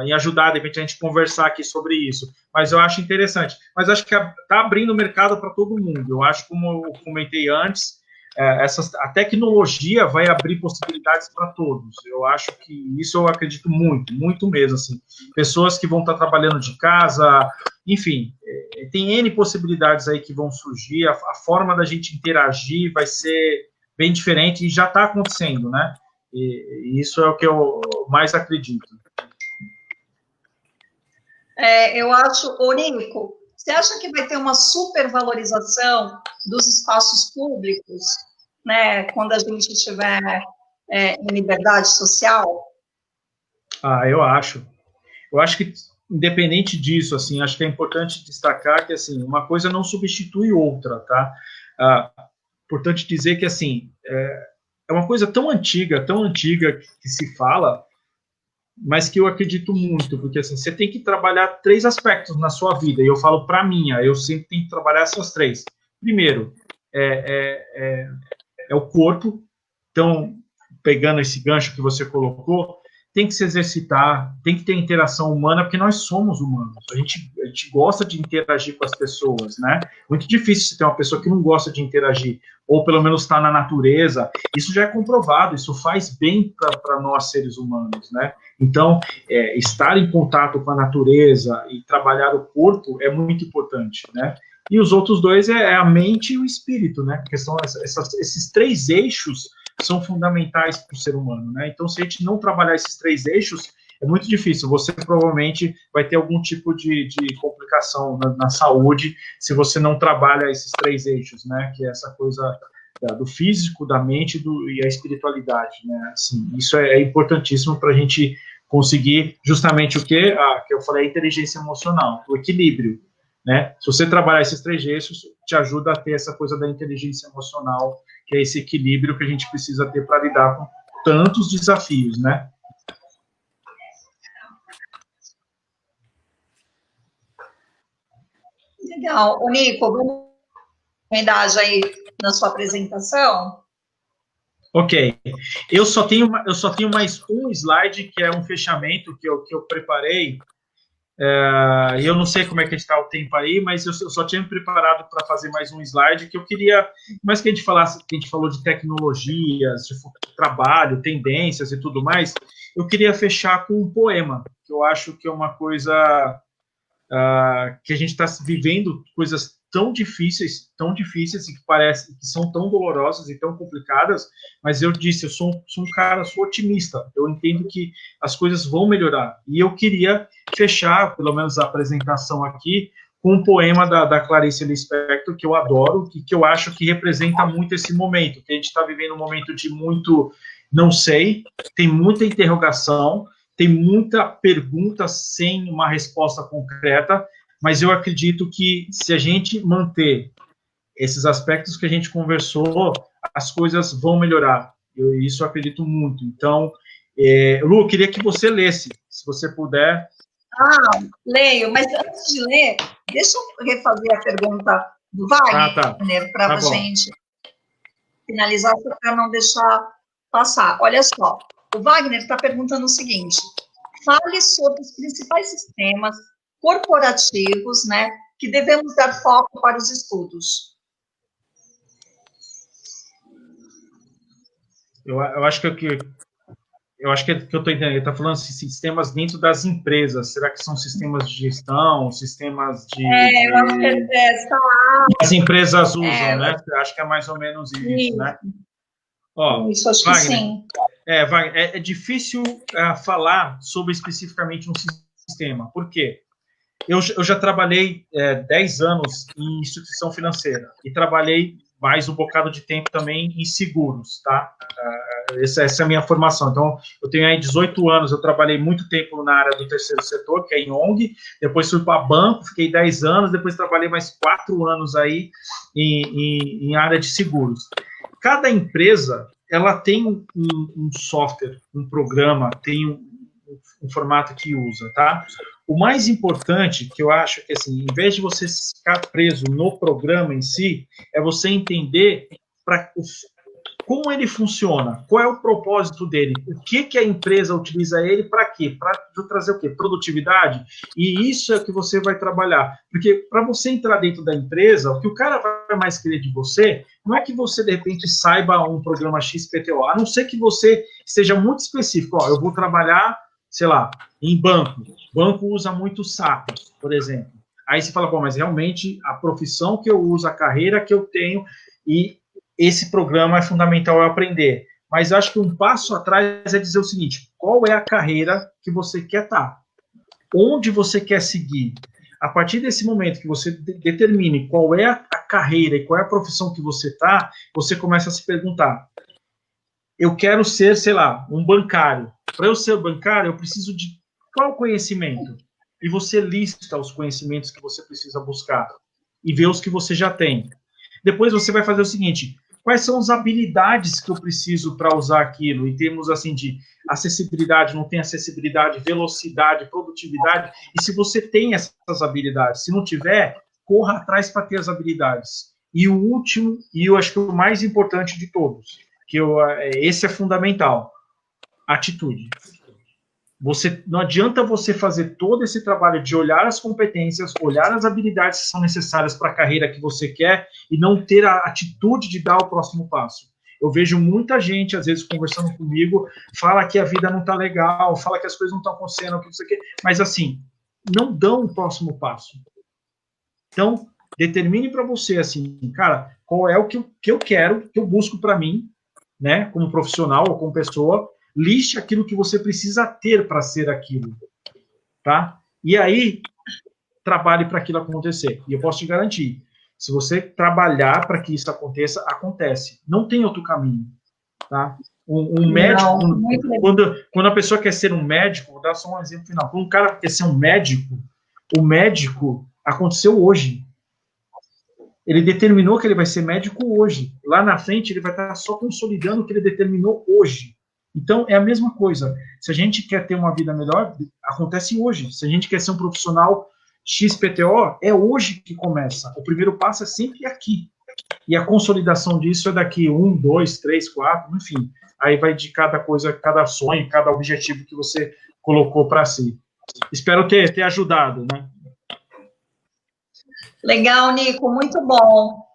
em ajudar, de repente, a gente conversar aqui sobre isso. Mas eu acho interessante. Mas eu acho que está abrindo o mercado para todo mundo. Eu acho, como eu comentei antes, a tecnologia vai abrir possibilidades para todos. Eu acho que isso eu acredito muito mesmo, assim. Pessoas que vão estar trabalhando de casa, enfim, tem N possibilidades aí que vão surgir, a forma da gente interagir vai ser bem diferente e já está acontecendo, né? E isso é o que eu mais acredito. Eu acho, Nico, você acha que vai ter uma supervalorização dos espaços públicos, né, quando a gente estiver em liberdade social? Eu acho. Eu acho que, independente disso, assim, acho que é importante destacar que, assim, uma coisa não substitui outra, tá? Importante dizer que, assim, é uma coisa tão antiga que se fala, mas que eu acredito muito, porque assim, você tem que trabalhar 3 aspectos na sua vida, e eu falo para mim, eu sempre tenho que trabalhar essas 3. Primeiro, é o corpo, então, pegando esse gancho que você colocou, tem que se exercitar, tem que ter interação humana, porque nós somos humanos, a gente gosta de interagir com as pessoas, né? Muito difícil você ter uma pessoa que não gosta de interagir, ou pelo menos está na natureza, isso já é comprovado, isso faz bem para nós seres humanos, né? Então, estar em contato com a natureza e trabalhar o corpo é muito importante, né? E os outros 2 é a mente e o espírito, né? Porque são esses 3 eixos são fundamentais para o ser humano, né? Então, se a gente não trabalhar esses 3 eixos, é muito difícil. Você provavelmente vai ter algum tipo de complicação na saúde se você não trabalha esses 3 eixos, né? Que é essa coisa do físico, da mente e a espiritualidade, né? Assim, isso é importantíssimo para a gente conseguir justamente o que eu falei, a inteligência emocional, o equilíbrio, né? Se você trabalhar esses 3 eixos, te ajuda a ter essa coisa da inteligência emocional, que é esse equilíbrio que a gente precisa ter para lidar com tantos desafios, né? Legal. Ô, Nico, vamos dar aí na sua apresentação? Ok. Eu só tenho mais um slide, que é um fechamento que eu preparei. Eu não sei como é que está o tempo aí, mas eu só tinha me preparado para fazer mais um slide que eu queria, mais que a gente falasse, que a gente falou de tecnologias, de trabalho, tendências e tudo mais, eu queria fechar com um poema, que eu acho que é uma coisa que a gente está vivendo coisas tão difíceis e que parece que são tão dolorosas e tão complicadas, mas eu disse, eu sou um cara, sou otimista, eu entendo que as coisas vão melhorar, e eu queria fechar, pelo menos a apresentação aqui, com um poema da Clarice Lispector, que eu adoro, que eu acho que representa muito esse momento, que a gente está vivendo um momento de muito não sei, tem muita interrogação, tem muita pergunta sem uma resposta concreta, mas eu acredito que se a gente manter esses aspectos que a gente conversou, as coisas vão melhorar. Isso eu acredito muito. Então, Lu, eu queria que você lesse, se você puder. Leio, mas antes de ler, deixa eu refazer a pergunta do Wagner para a gente finalizar, para não deixar passar. Olha só, o Wagner está perguntando o seguinte: fale sobre os principais sistemas corporativos, né, que devemos dar foco para os estudos. Eu acho que eu estou entendendo. Ele está falando assim, sistemas dentro das empresas. Será que são sistemas de gestão, sistemas de... eu acho que as empresas usam, né? Eu acho que é mais ou menos isso, né? Isso, acho que sim. Wagner, é difícil falar sobre especificamente um sistema. Por quê? Eu já trabalhei 10 anos em instituição financeira e trabalhei mais um bocado de tempo também em seguros, tá? Essa é a minha formação. Então, eu tenho aí 18 anos, eu trabalhei muito tempo na área do terceiro setor, que é em ONG, depois fui para banco, fiquei 10 anos, depois trabalhei mais 4 anos aí em área de seguros. Cada empresa, ela tem um software, um programa, tem um formato que usa, tá? O mais importante, que eu acho que, assim, em vez de você ficar preso no programa em si, é você entender como ele funciona, qual é o propósito dele, o que a empresa utiliza ele para quê? Para trazer o quê? Produtividade? E isso é o que você vai trabalhar. Porque para você entrar dentro da empresa, o que o cara vai mais querer de você não é que você, de repente, saiba um programa XPTO, a não ser que você seja muito específico. Ó, eu vou trabalhar, sei lá, em banco. Banco usa muito SAP, por exemplo. Aí você fala, bom, mas realmente a profissão que eu uso, a carreira que eu tenho, e esse programa é fundamental eu aprender. Mas acho que um passo atrás é dizer o seguinte: qual é a carreira que você quer estar? Onde você quer seguir? A partir desse momento que você determine qual é a carreira e qual é a profissão que você está, você começa a se perguntar: eu quero ser, sei lá, um bancário. Para eu ser bancário, eu preciso de qual conhecimento? E você lista os conhecimentos que você precisa buscar e vê os que você já tem. Depois você vai fazer o seguinte: quais são as habilidades que eu preciso para usar aquilo, em termos assim de acessibilidade, não tem acessibilidade, velocidade, produtividade, e se você tem essas habilidades, se não tiver, corra atrás para ter as habilidades. E o último, e eu acho que o mais importante de todos, esse é fundamental, atitude. Não adianta você fazer todo esse trabalho de olhar as competências, olhar as habilidades que são necessárias para a carreira que você quer e não ter a atitude de dar o próximo passo. Eu vejo muita gente, às vezes, conversando comigo, fala que a vida não está legal, fala que as coisas não estão acontecendo, mas, assim, não dão o próximo passo. Então, determine para você, assim, qual é o que eu quero, que eu busco para mim, né, como profissional ou como pessoa, Liste aquilo que você precisa ter para ser aquilo, tá? E aí, trabalhe para aquilo acontecer. E eu posso te garantir, se você trabalhar para que isso aconteça, acontece. Não tem outro caminho, tá? Um médico, quando a pessoa quer ser um médico, vou dar só um exemplo final. Quando um cara quer ser um médico, o médico aconteceu hoje. Ele determinou que ele vai ser médico hoje. Lá na frente, ele vai estar só consolidando o que ele determinou hoje. Então, é a mesma coisa. Se a gente quer ter uma vida melhor, acontece hoje. Se a gente quer ser um profissional XPTO, é hoje que começa. O primeiro passo é sempre aqui. E a consolidação disso é daqui 1, 2, 3, 4, enfim. Aí vai de cada coisa, cada sonho, cada objetivo que você colocou para si. Espero ter ajudado, né? Legal, Nico, muito bom.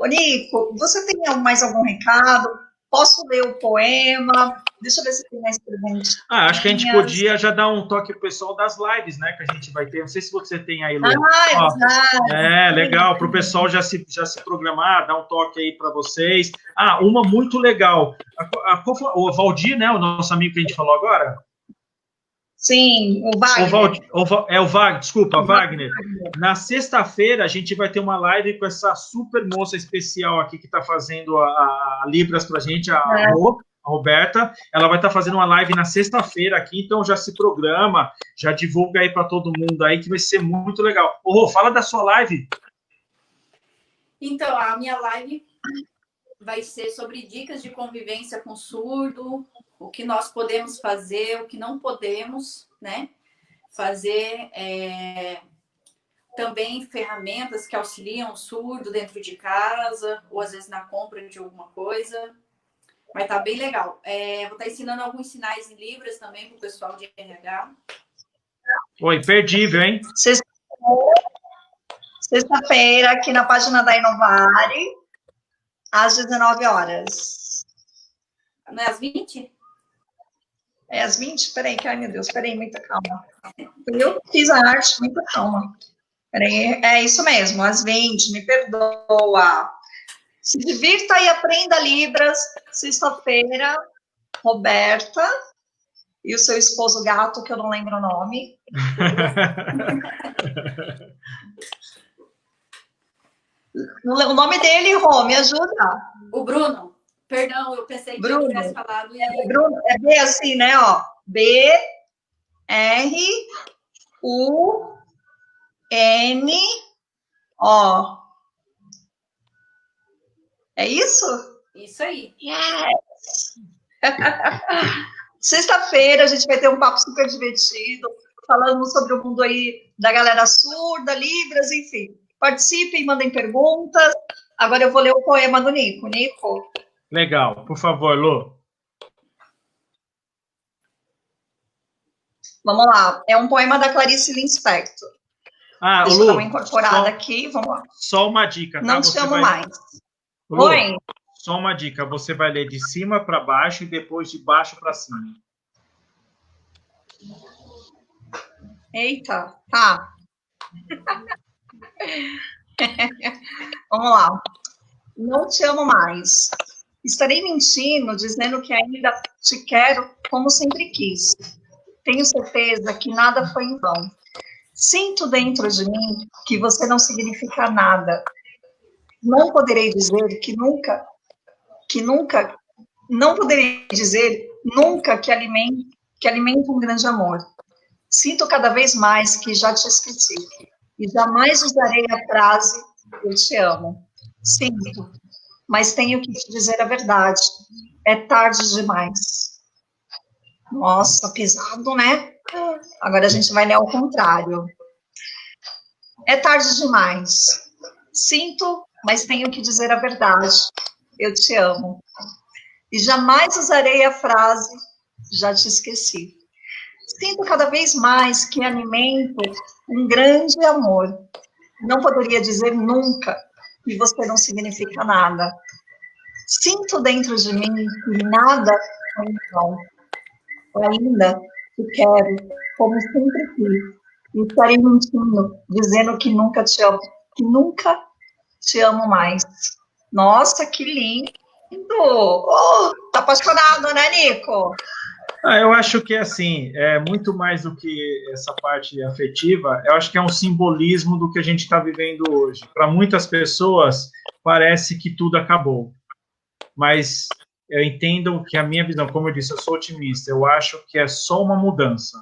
Nico, você tem mais algum recado? Posso ler o poema? Deixa eu ver se tem mais perguntas. Acho que a gente podia já dar um toque pro pessoal das lives, né? Que a gente vai ter. Não sei se você tem aí, Lu. Exato. Legal, para o pessoal já se programar, dar um toque aí para vocês. Uma muito legal. O Valdir, né? O nosso amigo que a gente falou agora. Sim, o Wagner. Desculpa, Wagner. Na sexta-feira, a gente vai ter uma live com essa super moça especial aqui que está fazendo a Libras para a gente, a Roberta. Ela vai estar fazendo uma live na sexta-feira aqui, então já se programa, já divulga aí para todo mundo aí, que vai ser muito legal. Rô, fala da sua live. Então, a minha live vai ser sobre dicas de convivência com surdo, o que nós podemos fazer, o que não podemos, né? Fazer também ferramentas que auxiliam o surdo dentro de casa, ou às vezes na compra de alguma coisa. Vai estar bem legal. Vou estar ensinando alguns sinais em Libras também para o pessoal de RH. Oi, imperdível, hein? Sexta-feira, aqui na página da Inovare, às 19 horas. Não é às 20? É às 20? Peraí, ai meu Deus, peraí, muita calma. Eu fiz a arte, muita calma. Peraí, é isso mesmo, às 20, me perdoa. Se divirta e aprenda Libras, sexta-feira, Roberta e o seu esposo gato, que eu não lembro o nome. O nome dele, Rô, me ajuda. O Bruno. Perdão, eu pensei que Bruno. eu tivesse falado. Bruno, é B assim, né? Ó, B-R-U-N-O. É isso? Isso aí. Yes! Sexta-feira a gente vai ter um papo super divertido, falando sobre o mundo aí da galera surda, Libras, enfim. Participem, mandem perguntas. Agora eu vou ler o poema do Nico. Nico. Legal, por favor, Lu. Vamos lá. É um poema da Clarice Lispector. Deixa eu dar uma incorporada aqui. Vamos lá. Só uma dica, tá? Não te amo mais. Lu, Oi. Só uma dica. Você vai ler de cima para baixo e depois de baixo para cima. Eita, tá. Vamos lá. Não te amo mais. Estarei mentindo, dizendo que ainda te quero como sempre quis. Tenho certeza que nada foi em vão. Sinto dentro de mim que você não significa nada. Não poderei dizer não poderei dizer nunca que alimenta um grande amor. Sinto cada vez mais que já te esqueci. E jamais usarei a frase eu te amo. Sinto, mas tenho que te dizer a verdade. É tarde demais. Nossa, pesado, né? Agora a gente vai ler ao contrário. É tarde demais. Sinto, mas tenho que dizer a verdade. Eu te amo. E jamais usarei a frase já te esqueci. Sinto cada vez mais que alimento um grande amor. Não poderia dizer nunca que você não significa nada. Sinto dentro de mim que nada é em vão. Ainda te quero, como sempre quis. E estarei mentindo, dizendo que nunca te amo mais. Nossa, que lindo! Tá apaixonado, né, Nico? Eu acho que, assim, é muito mais do que essa parte afetiva, eu acho que é um simbolismo do que a gente está vivendo hoje. Para muitas pessoas, parece que tudo acabou, mas eu entendo que a minha visão, como eu disse, eu sou otimista, eu acho que é só uma mudança.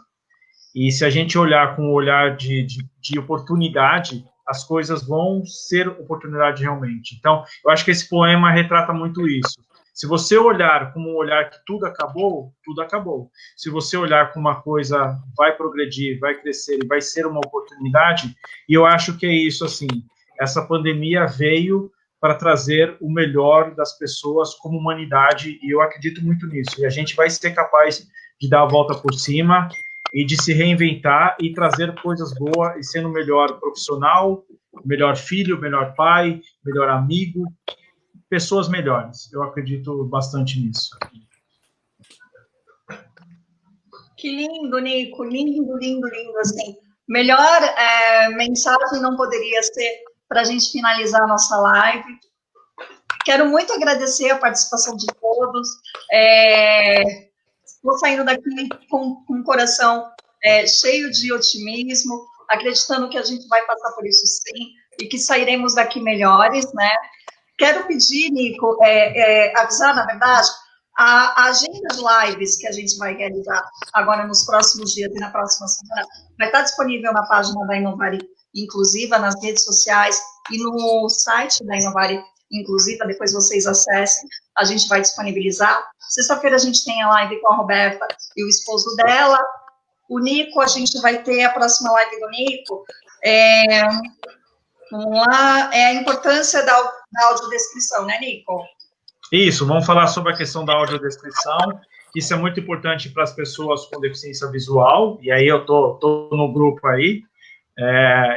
E se a gente olhar com um olhar de oportunidade, as coisas vão ser oportunidade realmente. Então, eu acho que esse poema retrata muito isso. Se você olhar como um olhar que tudo acabou, tudo acabou. Se você olhar como uma coisa vai progredir, vai crescer e vai ser uma oportunidade, e eu acho que é isso, assim, essa pandemia veio para trazer o melhor das pessoas como humanidade, e eu acredito muito nisso. E a gente vai ser capaz de dar a volta por cima e de se reinventar e trazer coisas boas e sendo melhor profissional, melhor filho, melhor pai, melhor amigo, pessoas melhores. Eu acredito bastante nisso. Que lindo, Nico, lindo, lindo, lindo, assim. Melhor mensagem não poderia ser para a gente finalizar a nossa live. Quero muito agradecer a participação de todos. Estou saindo daqui com o coração cheio de otimismo, acreditando que a gente vai passar por isso sim, e que sairemos daqui melhores, né? Quero pedir, Nico, avisar, na verdade, a agenda de lives que a gente vai realizar agora nos próximos dias e na próxima semana vai estar disponível na página da Inovari Inclusiva, nas redes sociais e no site da Inovari Inclusiva, depois vocês acessem, a gente vai disponibilizar. Sexta-feira a gente tem a live com a Roberta e o esposo dela. O Nico, a gente vai ter a próxima live do Nico. Vamos lá, a importância da audiodescrição, né, Nico? Isso, vamos falar sobre a questão da audiodescrição. Isso é muito importante para as pessoas com deficiência visual, e aí eu tô no grupo aí.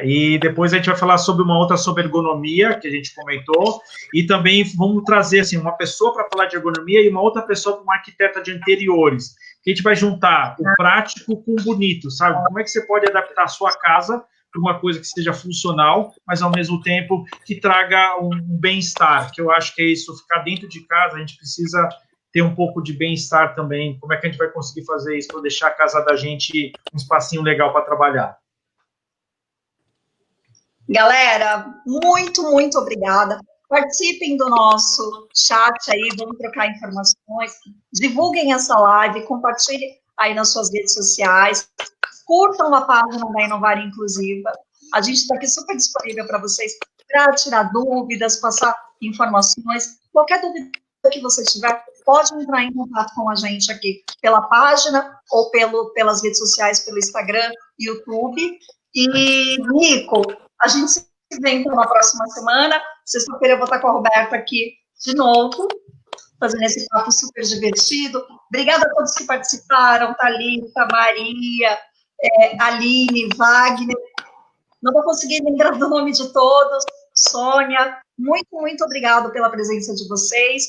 E depois a gente vai falar sobre uma outra sobre ergonomia, que a gente comentou, e também vamos trazer assim, uma pessoa para falar de ergonomia e uma outra pessoa para uma arquiteta de interiores. Que a gente vai juntar o prático com o bonito, sabe? Como é que você pode adaptar a sua casa para uma coisa que seja funcional, mas ao mesmo tempo que traga um bem-estar, que eu acho que é isso, ficar dentro de casa, a gente precisa ter um pouco de bem-estar também. Como é que a gente vai conseguir fazer isso para deixar a casa da gente um espacinho legal para trabalhar? Galera, muito, muito obrigada. Participem do nosso chat aí, vamos trocar informações, divulguem essa live, compartilhem aí nas suas redes sociais, curtam a página da Inovari Inclusiva. A gente está aqui super disponível para vocês, para tirar dúvidas, passar informações. Qualquer dúvida que você tiver, pode entrar em contato com a gente aqui pela página ou pelas redes sociais, pelo Instagram, YouTube. E, Nico, a gente se vê então na próxima semana. Sexta-feira eu vou estar com a Roberta aqui de novo, fazendo esse papo super divertido. Obrigada a todos que participaram, Thalita, Maria, Aline, Wagner. Não vou conseguir lembrar do nome de todos. Sônia, muito, muito obrigado pela presença de vocês.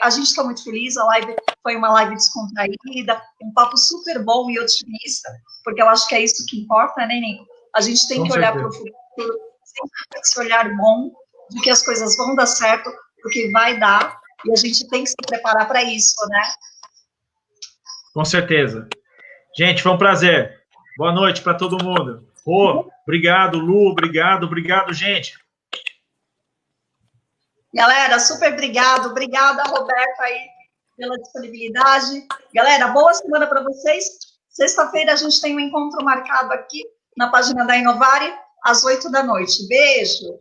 A gente está muito feliz, a live foi uma live descontraída, um papo super bom e otimista, porque eu acho que é isso que importa, né, Nico? A gente tem que olhar para o futuro, sempre com esse olhar bom, de que as coisas vão dar certo, porque vai dar, e a gente tem que se preparar para isso, né? Com certeza. Gente, foi um prazer. Boa noite para todo mundo. Obrigado, Lu, obrigado, gente. Galera, super obrigado. Obrigada, Roberto, aí, pela disponibilidade. Galera, boa semana para vocês. Sexta-feira a gente tem um encontro marcado aqui na página da Inovari, às 8 da noite. Beijo!